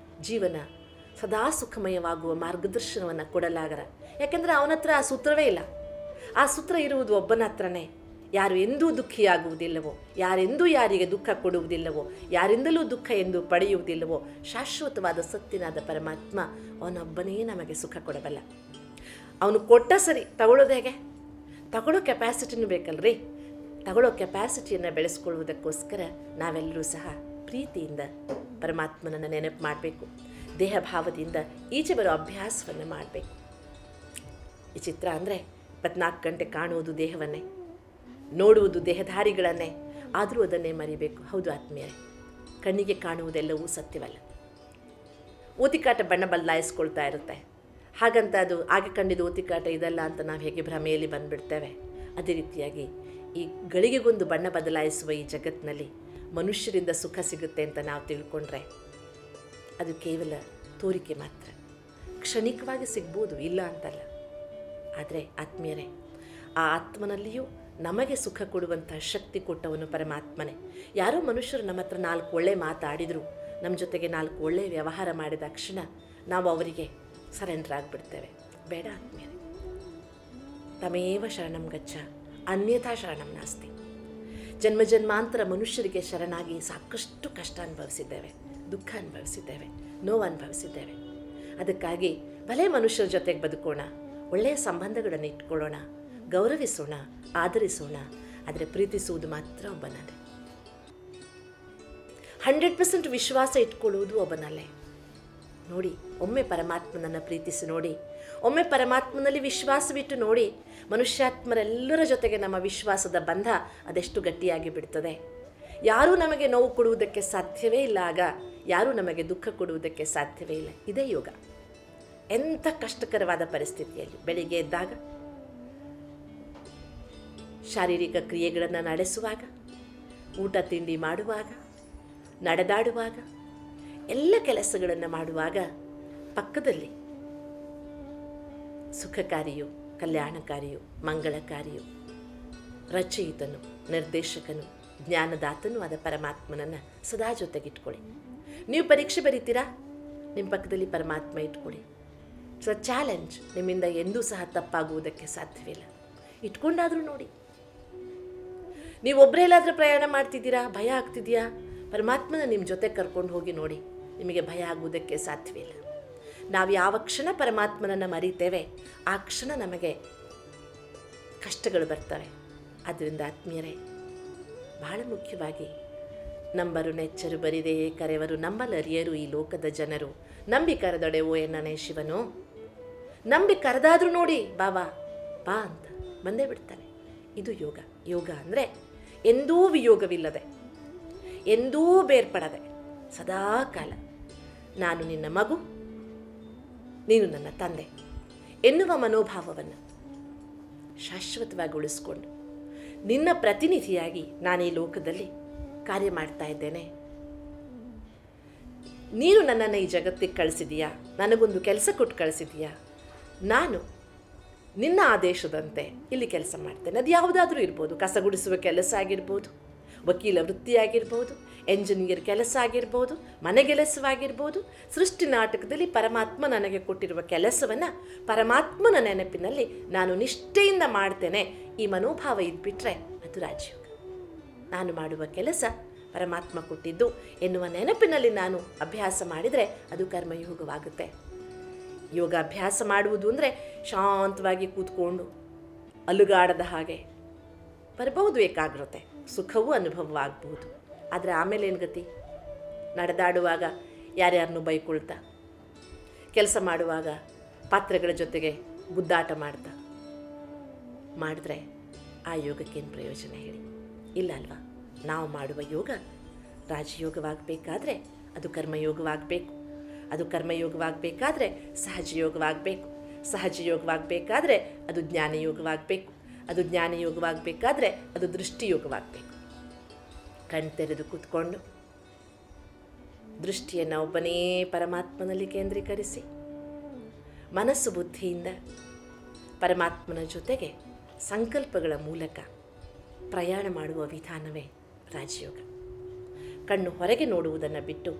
ಜೀವನ ಸದಾ ಸುಖಮಯವಾಗುವ ಮಾರ್ಗದರ್ಶನವನ್ನು ಕೊಡಲಾಗರ. ಯಾಕೆಂದರೆ ಅವನ ಹತ್ರ ಆ ಸೂತ್ರವೇ ಇಲ್ಲ. ಆ ಸೂತ್ರ ಇರುವುದು ಒಬ್ಬನ ಹತ್ರನೇ. ಯಾರು ಎಂದೂ ದುಃಖಿಯಾಗುವುದಿಲ್ಲವೋ, ಯಾರೆಂದೂ ಯಾರಿಗೆ ದುಃಖ ಕೊಡುವುದಿಲ್ಲವೋ, ಯಾರಿಂದಲೂ ದುಃಖ ಎಂದು ಪಡೆಯುವುದಿಲ್ಲವೋ, ಶಾಶ್ವತವಾದ ಸತ್ಯನಾದ ಪರಮಾತ್ಮ ಅವನೊಬ್ಬನೇ ನಮಗೆ ಸುಖ ಕೊಡಬಲ್ಲ. ಅವನು ಕೊಟ್ಟ ಸರಿ, ತಗೊಳ್ಳೋದು ಹೇಗೆ? ತಗೊಳ್ಳೋ ಕೆಪ್ಯಾಸಿಟಿನೂ ಬೇಕಲ್ರಿ. ತಗೊಳ್ಳೋ ಕೆಪ್ಯಾಸಿಟಿಯನ್ನು ಬೆಳೆಸ್ಕೊಳ್ಳುವುದಕ್ಕೋಸ್ಕರ ನಾವೆಲ್ಲರೂ ಸಹ ಪ್ರೀತಿಯಿಂದ ಪರಮಾತ್ಮನನ್ನು ನೆನಪು ಮಾಡಬೇಕು. ದೇಹ ಭಾವದಿಂದ ಈಚೆ ಬರೋ ಅಭ್ಯಾಸವನ್ನು ಮಾಡಬೇಕು. ಈ ಚಿತ್ರ ಅಂದರೆ 24 ಗಂಟೆ ಕಾಣುವುದು ದೇಹವನ್ನೇ, ನೋಡುವುದು ದೇಹಧಾರಿಗಳನ್ನೇ, ಆದರೂ ಅದನ್ನೇ ಮರಿಬೇಕು. ಹೌದು ಆತ್ಮೀಯರೇ, ಕಣ್ಣಿಗೆ ಕಾಣುವುದೆಲ್ಲವೂ ಸತ್ಯವಲ್ಲ. ಊತಿಕಾಟ ಬಣ್ಣ ಬದಲಾಯಿಸ್ಕೊಳ್ತಾ ಇರುತ್ತೆ. ಹಾಗಂತ ಅದು ಆಗ ಕಂಡಿದ್ದು ಊತಿಕಾಟ ಇದಲ್ಲ ಅಂತ ನಾವು ಹೇಗೆ ಭ್ರಮೆಯಲ್ಲಿ ಬಂದುಬಿಡ್ತೇವೆ. ಅದೇ ರೀತಿಯಾಗಿ ಈ ಗಳಿಗೆಗೊಂದು ಬಣ್ಣ ಬದಲಾಯಿಸುವ ಈ ಜಗತ್ತಿನಲ್ಲಿ ಮನುಷ್ಯರಿಂದ ಸುಖ ಸಿಗುತ್ತೆ ಅಂತ ನಾವು ತಿಳ್ಕೊಂಡ್ರೆ ಅದು ಕೇವಲ ತೋರಿಕೆ ಮಾತ್ರ. ಕ್ಷಣಿಕವಾಗಿ ಸಿಗ್ಬೋದು, ಇಲ್ಲ ಅಂತಲ್ಲ. ಆದರೆ ಆತ್ಮೀಯರೇ, ಆ ಆತ್ಮನಲ್ಲಿಯೂ ನಮಗೆ ಸುಖ ಕೊಡುವಂಥ ಶಕ್ತಿ ಕೊಟ್ಟವನು ಪರಮಾತ್ಮನೇ. ಯಾರೋ ಮನುಷ್ಯರು ನಮ್ಮ ಹತ್ರ 4 ಒಳ್ಳೆ ಮಾತಾಡಿದರು, ನಮ್ಮ ಜೊತೆಗೆ 4 ಒಳ್ಳೆ ವ್ಯವಹಾರ ಮಾಡಿದ ತಕ್ಷಣ ನಾವು ಅವರಿಗೆ ಸರೆಂಡರ್ ಆಗಿಬಿಡ್ತೇವೆ. ಬೇಡ ಆತ್ಮೀಯರೇ, ತಮೇವ ಶರಣಂ ಗಚ್ಚ ಅನ್ಯಥಾ ಶರಣಂ ನಾಸ್ತಿ. ಜನ್ಮ ಜನ್ಮಾಂತರ ಮನುಷ್ಯರಿಗೆ ಶರಣಾಗಿ ಸಾಕಷ್ಟು ಕಷ್ಟ ಅನುಭವಿಸಿದ್ದೇವೆ, ದುಃಖ ಅನುಭವಿಸಿದ್ದೇವೆ, ನೋವು ಅನುಭವಿಸಿದ್ದೇವೆ. ಅದಕ್ಕಾಗಿ ಭಲೇ ಮನುಷ್ಯರ ಜೊತೆಗೆ ಬದುಕೋಣ, ಒಳ್ಳೆಯ ಸಂಬಂಧಗಳನ್ನು ಇಟ್ಕೊಳ್ಳೋಣ, ಗೌರವಿಸೋಣ, ಆದರಿಸೋಣ. ಆದರೆ ಪ್ರೀತಿಸುವುದು ಮಾತ್ರ ಒಬ್ಬನಲ್ಲೇ. 100% ವಿಶ್ವಾಸ ಇಟ್ಕೊಳ್ಳುವುದು ಒಬ್ಬನಲ್ಲೇ. ನೋಡಿ, ಒಮ್ಮೆ ಪರಮಾತ್ಮನನ್ನು ಪ್ರೀತಿಸಿ ನೋಡಿ, ಒಮ್ಮೆ ಪರಮಾತ್ಮನಲ್ಲಿ ವಿಶ್ವಾಸವಿಟ್ಟು ನೋಡಿ, ಮನುಷ್ಯಾತ್ಮರೆಲ್ಲರ ಜೊತೆಗೆ ನಮ್ಮ ವಿಶ್ವಾಸದ ಬಂಧ ಅದೆಷ್ಟು ಗಟ್ಟಿಯಾಗಿ ಬಿಡ್ತದೆ. ಯಾರೂ ನಮಗೆ ನೋವು ಕೊಡುವುದಕ್ಕೆ ಸಾಧ್ಯವೇ ಇಲ್ಲ. ಆಗ ಯಾರೂ ನಮಗೆ ದುಃಖ ಕೊಡುವುದಕ್ಕೆ ಸಾಧ್ಯವೇ ಇಲ್ಲ. ಇದೇ ಯೋಗ. ಎಂಥ ಕಷ್ಟಕರವಾದ ಪರಿಸ್ಥಿತಿಯಲ್ಲಿ ಬೆಳಿಗ್ಗೆ ಎದ್ದಾಗ, ಶಾರೀರಿಕ ಕ್ರಿಯೆಗಳನ್ನು ನಡೆಸುವಾಗ, ಊಟ ತಿಂಡಿ ಮಾಡುವಾಗ, ನಡೆದಾಡುವಾಗ, ಎಲ್ಲ ಕೆಲಸಗಳನ್ನು ಮಾಡುವಾಗ ಪಕ್ಕದಲ್ಲಿ ಸುಖಕಾರಿಯು, ಕಲ್ಯಾಣಕಾರಿಯು, ಮಂಗಳಕಾರಿಯು, ರಚಯಿತನು, ನಿರ್ದೇಶಕನು, ಜ್ಞಾನದಾತನೂ ಆದ ಪರಮಾತ್ಮನನ್ನು ಸದಾ ಜೊತೆಗಿಟ್ಕೊಳ್ಳಿ. ನೀವು ಪರೀಕ್ಷೆ ಬರೀತೀರಾ, ನಿಮ್ಮ ಪಕ್ಕದಲ್ಲಿ ಪರಮಾತ್ಮ ಇಟ್ಕೊಳ್ಳಿ. ಸೊ ಚಾಲೆಂಜ್, ನಿಮ್ಮಿಂದ ಎಂದೂ ಸಹ ತಪ್ಪಾಗುವುದಕ್ಕೆ ಸಾಧ್ಯವಿಲ್ಲ. ಇಟ್ಕೊಂಡಾದರೂ ನೋಡಿ. ನೀವು ಒಬ್ಬರೇಲಾದರೂ ಪ್ರಯಾಣ ಮಾಡ್ತಿದ್ದೀರಾ, ಭಯ ಆಗ್ತಿದೆಯಾ, ಪರಮಾತ್ಮನ ನಿಮ್ಮ ಜೊತೆ ಕರ್ಕೊಂಡು ಹೋಗಿ ನೋಡಿ, ನಿಮಗೆ ಭಯ ಆಗುವುದಕ್ಕೆ ಸಾಧ್ಯವಿಲ್ಲ. ನಾವು ಯಾವ ಕ್ಷಣ ಪರಮಾತ್ಮನನ್ನು ಮರೀತೇವೆ ಆ ಕ್ಷಣ ನಮಗೆ ಕಷ್ಟಗಳು ಬರ್ತವೆ. ಆದ್ದರಿಂದ ಆತ್ಮೀಯರೇ, ಬಹಳ ಮುಖ್ಯವಾಗಿ ನಂಬರು ನೆಚ್ಚರು ಬರಿದೆಯೇ ಕರೆವರು ನಂಬಲರಿಯರು ಈ ಲೋಕದ ಜನರು, ನಂಬಿ ಕರೆದೊಡೆವೋ ಎನ್ನನೇ ಶಿವನು. ನಂಬಿ ಕರೆದಾದರೂ ನೋಡಿ, ಬಾಬಾ ಬಾ ಅಂತ ಬಂದೇ ಬಿಡ್ತಾನೆ. ಇದು ಯೋಗ. ಯೋಗ ಅಂದರೆ ಎಂದೂ ವಿಯೋಗವಿಲ್ಲದೆ, ಎಂದೂ ಬೇರ್ಪಡದೆ, ಸದಾ ಕಾಲ ನಾನು ನಿನ್ನ ಮಗು, ನೀನು ನನ್ನ ತಂದೆ ಎನ್ನುವ ಮನೋಭಾವವನ್ನು ಶಾಶ್ವತವಾಗಿ ಉಳಿಸ್ಕೊಂಡು ನಿನ್ನ ಪ್ರತಿನಿಧಿಯಾಗಿ ನಾನು ಈ ಲೋಕದಲ್ಲಿ ಕಾರ್ಯ ಮಾಡ್ತಾ ಇದ್ದೇನೆ. ನೀನು ನನ್ನನ್ನು ಈ ಜಗತ್ತಿಗೆ ಕಳಿಸಿದೀಯಾ, ನನಗೊಂದು ಕೆಲಸ ಕೊಟ್ಟು ಕಳಿಸಿದೀಯಾ, ನಾನು ನಿನ್ನ ಆದೇಶದಂತೆ ಇಲ್ಲಿ ಕೆಲಸ ಮಾಡ್ತೇನೆ. ಅದು ಯಾವುದಾದ್ರೂ ಇರ್ಬೋದು, ಕಸ ಗುಡಿಸುವ ಕೆಲಸ ಆಗಿರ್ಬೋದು, ವಕೀಲ ವೃತ್ತಿಯಾಗಿರ್ಬೋದು, ಎಂಜಿನಿಯರ್ ಕೆಲಸ ಆಗಿರ್ಬೋದು, ಮನೆಗೆಲಸವಾಗಿರ್ಬೋದು. ಸೃಷ್ಟಿ ನಾಟಕದಲ್ಲಿ ಪರಮಾತ್ಮ ನನಗೆ ಕೊಟ್ಟಿರುವ ಕೆಲಸವನ್ನು ಪರಮಾತ್ಮನ ನೆನಪಿನಲ್ಲಿ ನಾನು ನಿಷ್ಠೆಯಿಂದ ಮಾಡ್ತೇನೆ. ಈ ಮನೋಭಾವ ಇದ್ಬಿಟ್ರೆ ಅದು ರಾಜಯೋಗ. ನಾನು ಮಾಡುವ ಕೆಲಸ ಪರಮಾತ್ಮ ಕೊಟ್ಟಿದ್ದು ಎನ್ನುವ ನೆನಪಿನಲ್ಲಿ ನಾನು ಅಭ್ಯಾಸ ಮಾಡಿದರೆ ಅದು ಕರ್ಮಯೋಗವಾಗುತ್ತೆ. ಯೋಗಾಭ್ಯಾಸ ಮಾಡುವುದು ಅಂದರೆ ಶಾಂತವಾಗಿ ಕೂತ್ಕೊಂಡು ಅಲುಗಾಡದ ಹಾಗೆ ಬರಬಹುದು, ಏಕಾಗ್ರತೆ, ಸುಖವೂ ಅನುಭವವಾಗಬಹುದು. ಆದರೆ ಆಮೇಲೆ ಏನು ಗತಿ? ನಡೆದಾಡುವಾಗ ಯಾರ್ಯಾರನ್ನೂ ಬೈಕೊಳ್ತಾ, ಕೆಲಸ ಮಾಡುವಾಗ ಪಾತ್ರೆಗಳ ಜೊತೆಗೆ ಗುದ್ದಾಟ ಮಾಡ್ತಾ ಮಾಡಿದ್ರೆ ಆ ಯೋಗಕ್ಕೇನು ಪ್ರಯೋಜನ ಹೇಳಿ? ಇಲ್ಲ ಅಲ್ವಾ? ನಾವು ಮಾಡುವ ಯೋಗ ರಾಜಯೋಗವಾಗಬೇಕಾದ್ರೆ ಅದು ಕರ್ಮಯೋಗವಾಗಬೇಕು, ಅದು ಕರ್ಮಯೋಗವಾಗಬೇಕಾದ್ರೆ ಸಹಜಯೋಗವಾಗಬೇಕು, ಸಹಜಯೋಗವಾಗಬೇಕಾದ್ರೆ ಅದು ಜ್ಞಾನಯೋಗವಾಗಬೇಕು, ಅದು ಜ್ಞಾನಯೋಗವಾಗಬೇಕಾದ್ರೆ ಅದು ದೃಷ್ಟಿಯೋಗವಾಗಬೇಕು. ಕಣ್ ತೆರೆದು ಕೂತ್ಕೊಂಡು ದೃಷ್ಟಿಯನ್ನು ಒಬ್ಬನೇ ಪರಮಾತ್ಮನಲ್ಲಿ ಕೇಂದ್ರೀಕರಿಸಿ ಮನಸ್ಸು ಬುದ್ಧಿಯಿಂದ ಪರಮಾತ್ಮನ ಜೊತೆಗೆ ಸಂಕಲ್ಪಗಳ ಮೂಲಕ ಪ್ರಯಾಣ ಮಾಡುವ ವಿಧಾನವೇ ರಾಜಯೋಗ. ಕಣ್ಣು ಹೊರಗೆ ನೋಡುವುದನ್ನು ಬಿಟ್ಟು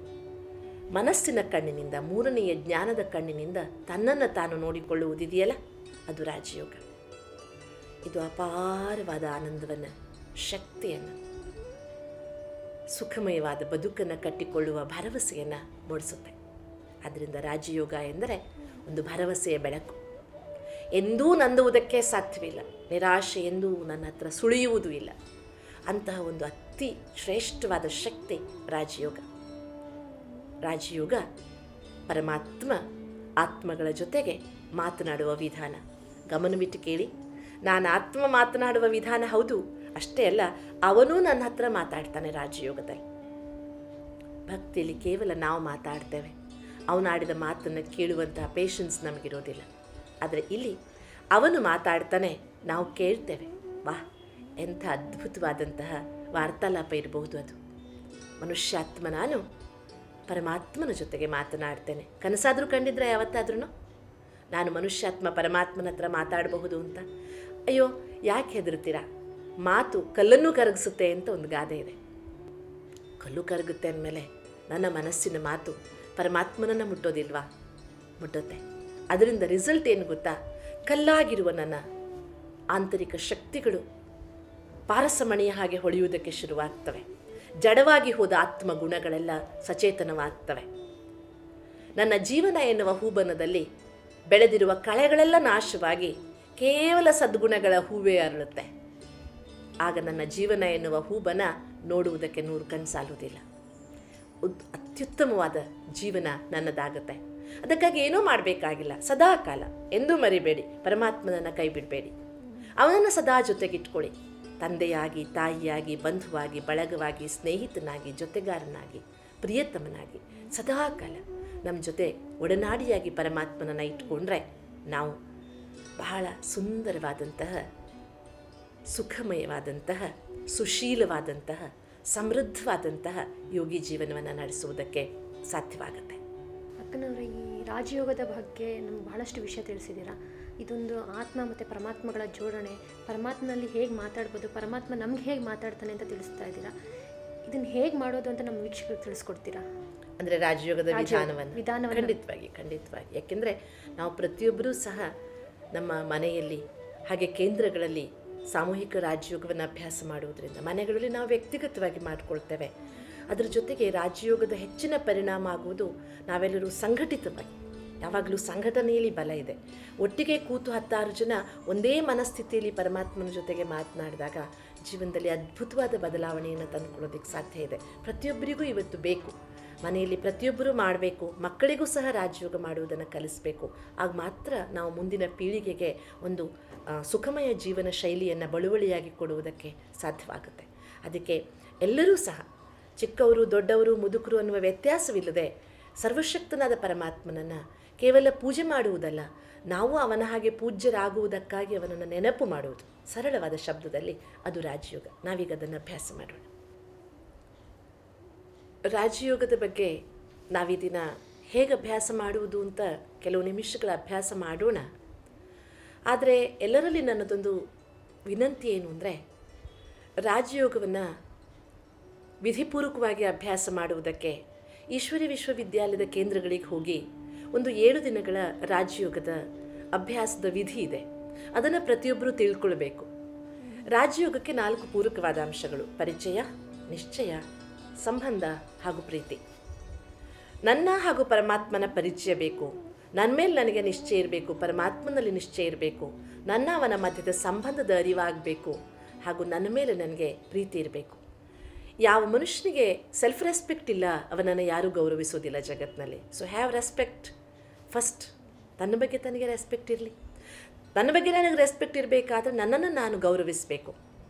ಮನಸ್ಸಿನ ಕಣ್ಣಿನಿಂದ, ಮೂರನೆಯ ಜ್ಞಾನದ ಕಣ್ಣಿನಿಂದ ತನ್ನನ್ನು ತಾನು ನೋಡಿಕೊಳ್ಳುವುದಿದೆಯಲ್ಲ, ಅದು ರಾಜಯೋಗ. ಇದು ಅಪಾರವಾದ ಆನಂದವನ್ನು, ಶಕ್ತಿಯನ್ನು, ಸುಖಮಯವಾದ ಬದುಕನ್ನು ಕಟ್ಟಿಕೊಳ್ಳುವ ಭರವಸೆಯನ್ನು ಮೂಡಿಸುತ್ತೆ. ಆದ್ದರಿಂದ ರಾಜಯೋಗ ಎಂದರೆ ಒಂದು ಭರವಸೆಯ ಬೆಳಕು. ಎಂದೂ ನಂದುವುದಕ್ಕೆ ಸಾಧ್ಯವಿಲ್ಲ, ನಿರಾಶೆ ಎಂದೂ ನನ್ನ ಹತ್ರ ಸುಳಿಯುವುದೂ ಇಲ್ಲ. ಅಂತಹ ಒಂದು ಅತಿ ಶ್ರೇಷ್ಠವಾದ ಶಕ್ತಿ ರಾಜಯೋಗ. ರಾಜಯೋಗ ಪರಮಾತ್ಮ ಆತ್ಮಗಳ ಜೊತೆಗೆ ಮಾತನಾಡುವ ವಿಧಾನ. ಗಮನವಿಟ್ಟು ಕೇಳಿ, ನಾನು ಆತ್ಮ ಮಾತನಾಡುವ ವಿಧಾನ ಹೌದು, ಅಷ್ಟೇ ಅಲ್ಲ, ಅವನೂ ನನ್ನ ಹತ್ರ ಮಾತಾಡ್ತಾನೆ ರಾಜಯೋಗದಲ್ಲಿ. ಭಕ್ತಿಯಲ್ಲಿ ಕೇವಲ ನಾವು ಮಾತಾಡ್ತೇವೆ, ಅವನಾಡಿದ ಮಾತನ್ನು ಕೇಳುವಂತಹ ಪೇಷನ್ಸ್ ನಮಗಿರೋದಿಲ್ಲ. ಆದರೆ ಇಲ್ಲಿ ಅವನು ಮಾತಾಡ್ತಾನೆ, ನಾವು ಕೇಳ್ತೇವೆ. ವಾಹ್, ಎಂಥ ಅದ್ಭುತವಾದಂತಹ ವಾರ್ತಾಲಾಪ ಇರಬಹುದು ಅದು. ಮನುಷ್ಯಾತ್ಮ ನಾನು ಪರಮಾತ್ಮನ ಜೊತೆಗೆ ಮಾತನಾಡ್ತೇನೆ. ಕನಸಾದರೂ ಕಂಡಿದ್ರೆ ಯಾವತ್ತಾದ್ರೂ ನಾನು ಮನುಷ್ಯಾತ್ಮ ಪರಮಾತ್ಮನ ಹತ್ರ ಮಾತಾಡಬಹುದು ಅಂತ? ಅಯ್ಯೋ, ಯಾಕೆ ಹೆದರ್ತೀರಾ? ಮಾತು ಕಲ್ಲನ್ನು ಕರಗಿಸುತ್ತೆ ಅಂತ ಒಂದು ಗಾದೆ ಇದೆ. ಕಲ್ಲು ಕರಗುತ್ತೆ ಅಂದಮೇಲೆ ನನ್ನ ಮನಸ್ಸಿನ ಮಾತು ಪರಮಾತ್ಮನನ್ನು ಮುಟ್ಟೋದಿಲ್ವಾ? ಮುಟ್ಟುತ್ತೆ. ಅದರಿಂದ ರಿಸಲ್ಟ್ ಏನು ಗೊತ್ತಾ? ಕಲ್ಲಾಗಿರುವ ನನ್ನ ಆಂತರಿಕ ಶಕ್ತಿಗಳು ಪಾರಸಮಣಿಯ ಹಾಗೆ ಹೊಳೆಯುವುದಕ್ಕೆ ಶುರುವಾಗ್ತವೆ. ಜಡವಾಗಿ ಹೋದ ಆತ್ಮ ಗುಣಗಳೆಲ್ಲ ಸಚೇತನವಾಗ್ತವೆ. ನನ್ನ ಜೀವನ ಎನ್ನುವ ಹೂಬನದಲ್ಲಿ ಬೆಳೆದಿರುವ ಕಳೆಗಳೆಲ್ಲ ನಾಶವಾಗಿ ಕೇವಲ ಸದ್ಗುಣಗಳ ಹೂವೇ ಅರಳುತ್ತೆ. ಆಗ ನನ್ನ ಜೀವನ ಎನ್ನುವ ಹೂಬನ ನೋಡುವುದಕ್ಕೆ 100 ಕಣ್ಣು ಸಾಲುವುದಿಲ್ಲ. ಅತ್ಯುತ್ತಮವಾದ ಜೀವನ ನನ್ನದಾಗುತ್ತೆ. ಅದಕ್ಕಾಗಿ ಏನೂ ಮಾಡಬೇಕಾಗಿಲ್ಲ. ಸದಾ ಕಾಲ ಎಂದೂ ಮರಿಬೇಡಿ, ಪರಮಾತ್ಮನನ್ನು ಕೈ ಬಿಡಬೇಡಿ. ಅವನನ್ನು ಸದಾ ಜೊತೆಗಿಟ್ಕೊಳ್ಳಿ. ತಂದೆಯಾಗಿ, ತಾಯಿಯಾಗಿ, ಬಂಧುವಾಗಿ, ಬಳಗವಾಗಿ, ಸ್ನೇಹಿತನಾಗಿ, ಜೊತೆಗಾರನಾಗಿ, ಪ್ರಿಯತಮನಾಗಿ ಸದಾ ಕಾಲ ನಮ್ಮ ಜೊತೆ ಒಡನಾಡಿಯಾಗಿ ಪರಮಾತ್ಮನನ್ನು ಇಟ್ಕೊಂಡ್ರೆ ನಾವು ಬಹಳ ಸುಂದರವಾದಂತಹ, ಸುಖಮಯವಾದಂತಹ, ಸುಶೀಲವಾದಂತಹ, ಸಮೃದ್ಧವಾದಂತಹ ಯೋಗಿ ಜೀವನವನ್ನು ನಡೆಸುವುದಕ್ಕೆ ಸಾಧ್ಯವಾಗುತ್ತೆ. ಅಕ್ಕನವರ ಈ ರಾಜಯೋಗದ ಬಗ್ಗೆ ನಮ್ಗೆ ಬಹಳಷ್ಟು ವಿಷಯ ತಿಳಿಸಿದ್ದೀರಾ. ಇದೊಂದು ಆತ್ಮ ಮತ್ತು ಪರಮಾತ್ಮಗಳ ಜೋಡಣೆ, ಪರಮಾತ್ಮನಲ್ಲಿ ಹೇಗೆ ಮಾತಾಡ್ಬೋದು, ಪರಮಾತ್ಮ ನಮ್ಗೆ ಹೇಗೆ ಮಾತಾಡ್ತಾನೆ ಅಂತ ತಿಳಿಸ್ತಾ ಇದ್ದೀರಾ. ಇದನ್ನು ಹೇಗೆ ಮಾಡೋದು ಅಂತ ನಮ್ಮ ವೀಕ್ಷಕರಿಗೆ ತಿಳಿಸ್ಕೊಡ್ತೀರಾ? ಅಂದರೆ ರಾಜಯೋಗದ ವಿಧಾನವನ್ನು ಖಂಡಿತವಾಗಿ. ಯಾಕೆಂದರೆ ನಾವು ಪ್ರತಿಯೊಬ್ಬರೂ ಸಹ ನಮ್ಮ ಮನೆಯಲ್ಲಿ ಹಾಗೆ ಕೇಂದ್ರಗಳಲ್ಲಿ ಸಾಮೂಹಿಕ ರಾಜಯೋಗವನ್ನು ಅಭ್ಯಾಸ ಮಾಡುವುದರಿಂದ ಮನೆಗಳಲ್ಲಿ ನಾವು ವ್ಯಕ್ತಿಗತವಾಗಿ ಮಾಡಿಕೊಳ್ತೇವೆ. ಅದರ ಜೊತೆಗೆ ರಾಜಯೋಗದ ಹೆಚ್ಚಿನ ಪರಿಣಾಮ ಆಗುವುದು ನಾವೆಲ್ಲರೂ ಸಂಘಟಿತವಾಗಿ. ಯಾವಾಗಲೂ ಸಂಘಟನೆಯಲ್ಲಿ ಬಲ ಇದೆ. ಒಟ್ಟಿಗೆ ಕೂತು 10-6 ಜನ ಒಂದೇ ಮನಸ್ಥಿತಿಯಲ್ಲಿ ಪರಮಾತ್ಮನ ಜೊತೆಗೆ ಮಾತನಾಡಿದಾಗ ಜೀವನದಲ್ಲಿ ಅದ್ಭುತವಾದ ಬದಲಾವಣೆಯನ್ನು ತಂದುಕೊಳ್ಳೋದಕ್ಕೆ ಸಾಧ್ಯ ಇದೆ. ಪ್ರತಿಯೊಬ್ಬರಿಗೂ ಇವತ್ತು ಬೇಕು. ಮನೆಯಲ್ಲಿ ಪ್ರತಿಯೊಬ್ಬರೂ ಮಾಡಬೇಕು. ಮಕ್ಕಳಿಗೂ ಸಹ ರಾಜಯೋಗ ಮಾಡುವುದನ್ನು ಕಲಿಸಬೇಕು. ಆಗ ಮಾತ್ರ ನಾವು ಮುಂದಿನ ಪೀಳಿಗೆಗೆ ಒಂದು ಸುಖಮಯ ಜೀವನ ಶೈಲಿಯನ್ನು ಬಳುವಳಿಯಾಗಿ ಕೊಡುವುದಕ್ಕೆ ಸಾಧ್ಯವಾಗುತ್ತೆ. ಅದಕ್ಕೆ ಎಲ್ಲರೂ ಸಹ ಚಿಕ್ಕವರು, ದೊಡ್ಡವರು, ಮುದುಕರು ಅನ್ನುವ ವ್ಯತ್ಯಾಸವಿಲ್ಲದೆ ಸರ್ವಶಕ್ತನಾದ ಪರಮಾತ್ಮನನ್ನು ಕೇವಲ ಪೂಜೆ ಮಾಡುವುದಲ್ಲ, ನಾವು ಅವನ ಹಾಗೆ ಪೂಜ್ಯರಾಗುವುದಕ್ಕಾಗಿ ಅವನನ್ನು ನೆನಪು ಮಾಡುವುದು. ಸರಳವಾದ ಶಬ್ದದಲ್ಲಿ ಅದು ರಾಜಯೋಗ. ನಾವೀಗ ಅದನ್ನು ಅಭ್ಯಾಸ ಮಾಡೋಣ. ರಾಜಯೋಗದ ಬಗ್ಗೆ ನಾವೀ ದಿನ ಹೇಗೆ ಅಭ್ಯಾಸ ಮಾಡುವುದು ಅಂತ ಕೆಲವು ನಿಮಿಷಗಳ ಅಭ್ಯಾಸ ಮಾಡೋಣ. ಆದರೆ ಎಲ್ಲರಲ್ಲಿ ನನ್ನದೊಂದು ವಿನಂತಿ ಏನು ಅಂದರೆ, ರಾಜಯೋಗವನ್ನು ವಿಧಿಪೂರ್ವಕವಾಗಿ ಅಭ್ಯಾಸ ಮಾಡುವುದಕ್ಕೆ ಈಶ್ವರಿ ವಿಶ್ವವಿದ್ಯಾಲಯದ ಕೇಂದ್ರಗಳಿಗೆ ಹೋಗಿ ಒಂದು 7 ದಿನಗಳ ರಾಜಯೋಗದ ಅಭ್ಯಾಸದ ವಿಧಿ ಇದೆ. ಅದನ್ನು ಪ್ರತಿಯೊಬ್ಬರೂ ತಿಳ್ಕೊಳ್ಬೇಕು. ರಾಜಯೋಗಕ್ಕೆ 4 ಪೂರಕವಾದ ಅಂಶಗಳು: ಪರಿಚಯ, ನಿಶ್ಚಯ, ಸಂಬಂಧ ಹಾಗೂ ಪ್ರೀತಿ. ನನ್ನ ಹಾಗೂ ಪರಮಾತ್ಮನ ಪರಿಚಯ ಬೇಕು, ನನ್ನ ಮೇಲೆ ನನಗೆ ನಿಶ್ಚಯ ಇರಬೇಕು, ಪರಮಾತ್ಮನಲ್ಲಿ ನಿಶ್ಚಯ ಇರಬೇಕು, ನನ್ನ ಅವನ ಮಧ್ಯದ ಸಂಬಂಧದ ಅರಿವಾಗಬೇಕು, ಹಾಗೂ ನನ್ನ ಮೇಲೆ ನನಗೆ ಪ್ರೀತಿ ಇರಬೇಕು. ಯಾವ ಮನುಷ್ಯನಿಗೆ ಸೆಲ್ಫ್ ರೆಸ್ಪೆಕ್ಟ್ ಇಲ್ಲ, ಅವನನ್ನು ಯಾರೂ ಗೌರವಿಸೋದಿಲ್ಲ ಜಗತ್ತಿನಲ್ಲಿ. So have respect first. ತನ್ನ ಬಗ್ಗೆ ತನಗೆ ರೆಸ್ಪೆಕ್ಟ್ ಇರಲಿ. ನನ್ನ ಬಗ್ಗೆ ನನಗೆ ರೆಸ್ಪೆಕ್ಟ್ ಇರಬೇಕಾದ್ರೆ ನನ್ನನ್ನು ನಾನು ಗೌರವಿಸಬೇಕು.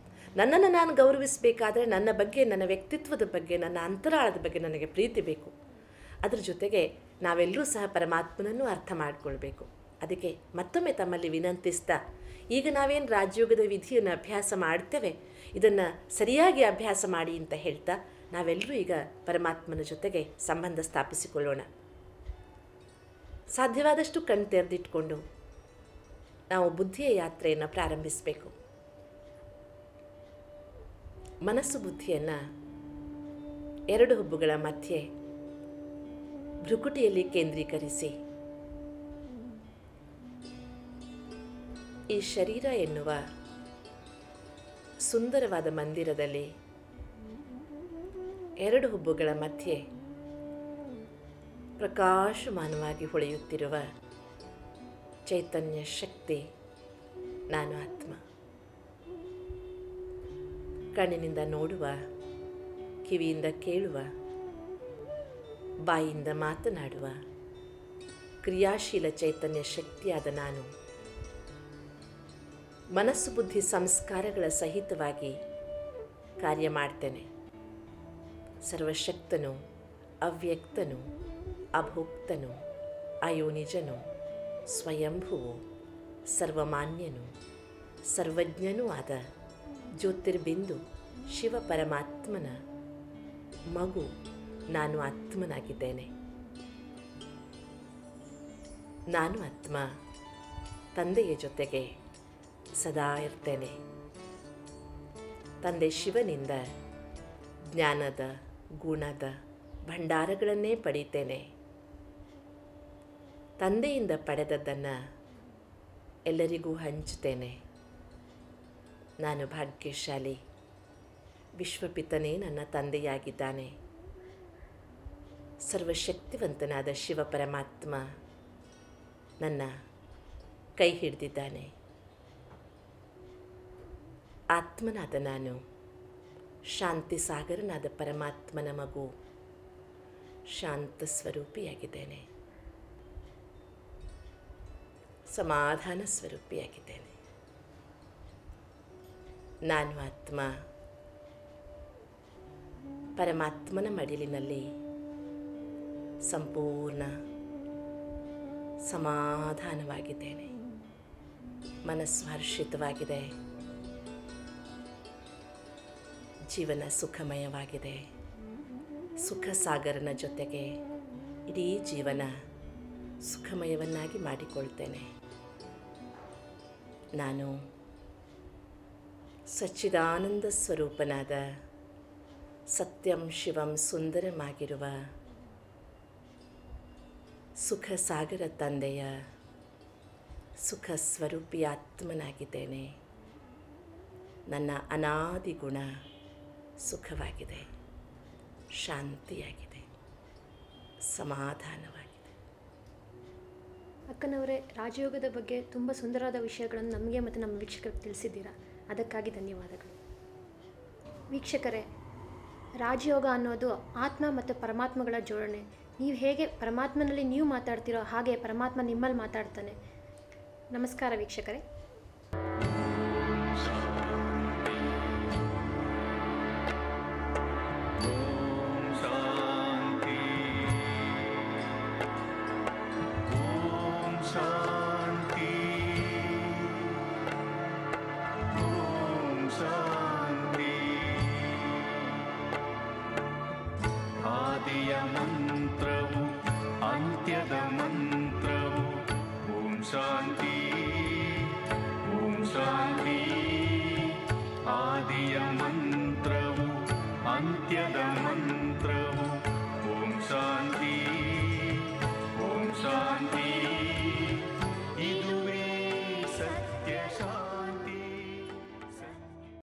ನನ್ನನ್ನು ನಾನು ಗೌರವಿಸಬೇಕಾದ್ರೆ ನನ್ನ ಬಗ್ಗೆ, ನನ್ನ ವ್ಯಕ್ತಿತ್ವದ ಬಗ್ಗೆ, ನನ್ನ ಅಂತರಾಳದ ಬಗ್ಗೆ ನನಗೆ ಪ್ರೀತಿ ಬೇಕು. ಅದ್ರ ಜೊತೆಗೆ ನಾವೆಲ್ಲರೂ ಸಹ ಪರಮಾತ್ಮನನ್ನು ಅರ್ಥ ಮಾಡಿಕೊಳ್ಬೇಕು. ಅದಕ್ಕೆ ಮತ್ತೊಮ್ಮೆ ತಮ್ಮಲ್ಲಿ ವಿನಂತಿಸ್ತಾ, ಈಗ ನಾವೇನು ರಾಜಯೋಗದ ವಿಧಿಯನ್ನು ಅಭ್ಯಾಸ ಮಾಡ್ತೇವೆ, ಇದನ್ನು ಸರಿಯಾಗಿ ಅಭ್ಯಾಸ ಮಾಡಿ ಅಂತ ಹೇಳ್ತಾ ನಾವೆಲ್ಲರೂ ಈಗ ಪರಮಾತ್ಮನ ಜೊತೆಗೆ ಸಂಬಂಧ ಸ್ಥಾಪಿಸಿಕೊಳ್ಳೋಣ. ಸಾಧ್ಯವಾದಷ್ಟು ಕಣ್ಣು ತೆರೆದಿಟ್ಕೊಂಡು ನಾವು ಬುದ್ಧಿಯ ಯಾತ್ರೆಯನ್ನು ಪ್ರಾರಂಭಿಸಬೇಕು. ಮನಸ್ಸು ಬುದ್ಧಿಯನ್ನು 2 ಹುಬ್ಬುಗಳ ಮಧ್ಯೆ ಭ್ರುಕುಟಿಯಲ್ಲಿ ಕೇಂದ್ರೀಕರಿಸಿ ಈ ಶರೀರ ಎನ್ನುವ ಸುಂದರವಾದ ಮಂದಿರದಲ್ಲಿ 2 ಹುಬ್ಬುಗಳ ಮಧ್ಯೆ ಪ್ರಕಾಶಮಾನವಾಗಿ ಹೊಳೆಯುತ್ತಿರುವ ಚೈತನ್ಯ ಶಕ್ತಿ ನಾನು ಆತ್ಮ. ಕಣ್ಣಿನಿಂದ ನೋಡುವ, ಕಿವಿಯಿಂದ ಕೇಳುವ, ಬಾಯಿಯಿಂದ ಮಾತನಾಡುವ ಕ್ರಿಯಾಶೀಲ ಚೈತನ್ಯ ಶಕ್ತಿಯಾದ ನಾನು ಮನಸ್ಸು ಬುದ್ಧಿ ಸಂಸ್ಕಾರಗಳ ಸಹಿತವಾಗಿ ಕಾರ್ಯ ಮಾಡ್ತೇನೆ. ಸರ್ವಶಕ್ತನು, ಅವ್ಯಕ್ತನು, ಅಭೋಕ್ತನು, ಅಯೋನಿಜನು, ಸ್ವಯಂಭುವು, ಸರ್ವಮಾನ್ಯನು, ಸರ್ವಜ್ಞನೂ ಆದ ಜ್ಯೋತಿರ್ಬಿಂದು ಶಿವ ಪರಮಾತ್ಮನ ಮಗು ನಾನು ಆತ್ಮನಾಗಿದ್ದೇನೆ. ನಾನು ಆತ್ಮ ತಂದೆಯ ಜೊತೆಗೆ ಸದಾ ಇರ್ತೇನೆ. ತಂದೆ ಶಿವನಿಂದ ಜ್ಞಾನದ ಗುಣದ ಭಂಡಾರಗಳನ್ನೇ ಪಡೀತೇನೆ. ತಂದೆಯಿಂದ ಪಡೆದದ್ದನ್ನು ಎಲ್ಲರಿಗೂ ಹಂಚುತ್ತೇನೆ. ನಾನು ಭಾಗ್ಯಶಾಲಿ. ವಿಶ್ವಪಿತನೇ ನನ್ನ ತಂದೆಯಾಗಿದ್ದಾನೆ. ಸರ್ವಶಕ್ತಿವಂತನಾದ ಶಿವ ಪರಮಾತ್ಮ ನನ್ನ ಕೈ ಹಿಡಿದಿದ್ದಾನೆ. ಆತ್ಮನಾದ ನಾನು ಶಾಂತಿ ಸಾಗರನಾದ ಪರಮಾತ್ಮನ ಮಗು, ಶಾಂತ ಸ್ವರೂಪಿಯಾಗಿದ್ದೇನೆ. ಸಮಾಧಾನ ಸ್ವರೂಪಿಯಾಗಿದ್ದೇನೆ. ನಾನು ಆತ್ಮ ಪರಮಾತ್ಮನ ಮಡಿಲಿನಲ್ಲಿ ಸಂಪೂರ್ಣ ಸಮಾಧಾನವಾಗಿದ್ದೇನೆ. ಮನಸ್ಸು ಹರ್ಷಿತವಾಗಿದೆ. ಜೀವನ ಸುಖಮಯವಾಗಿದೆ. ಸುಖ ಸಾಗರನ ಜೊತೆಗೆ ಇಡೀ ಜೀವನ ಸುಖಮಯವನ್ನಾಗಿ ಮಾಡಿಕೊಳ್ತೇನೆ. ನಾನು ಸಚ್ಚಿದಾನಂದ ಸ್ವರೂಪನಾದ ಸತ್ಯಂ ಶಿವಂ ಸುಂದರಮಾಗಿರುವ ಸುಖ ಸಾಗರ ತಂದೆಯ ಸುಖ ಸ್ವರೂಪಿ ಆತ್ಮನಾಗಿದ್ದೇನೆ. ನನ್ನ ಅನಾದಿ ಗುಣ ಸುಖವಾಗಿದೆ, ಶಾಂತಿಯಾಗಿದೆ, ಸಮಾಧಾನವಾಗಿದೆ. ಅಕ್ಕನವರೇ, ರಾಜಯೋಗದ ಬಗ್ಗೆ ತುಂಬ ಸುಂದರವಾದ ವಿಷಯಗಳನ್ನು ನಮಗೆ ಮತ್ತು ನಮ್ಮ ವೀಕ್ಷಕರಿಗೆ ತಿಳಿಸಿದ್ದೀರಾ. ಅದಕ್ಕಾಗಿ ಧನ್ಯವಾದಗಳು. ವೀಕ್ಷಕರೇ, ರಾಜಯೋಗ ಅನ್ನೋದು ಆತ್ಮ ಮತ್ತು ಪರಮಾತ್ಮಗಳ ಜೋಡಣೆ. ನೀವು ಹೇಗೆ ಪರಮಾತ್ಮನಲ್ಲಿ ನೀವು ಮಾತಾಡ್ತೀರೋ ಹಾಗೆ ಪರಮಾತ್ಮ ನಿಮ್ಮಲ್ಲಿ ಮಾತಾಡ್ತಾನೆ. ನಮಸ್ಕಾರ ವೀಕ್ಷಕರೇ. ಆದಿಯ ಮಂತ್ರವು ಅಂತ್ಯದ ಮಂತ್ರವು ಓಂ ಶಾಂತಿ ಓಂ ಶಾಂತಿ. ಆದಿಯ ಮಂತ್ರವು ಅಂತ್ಯದ ಮಂತ್ರ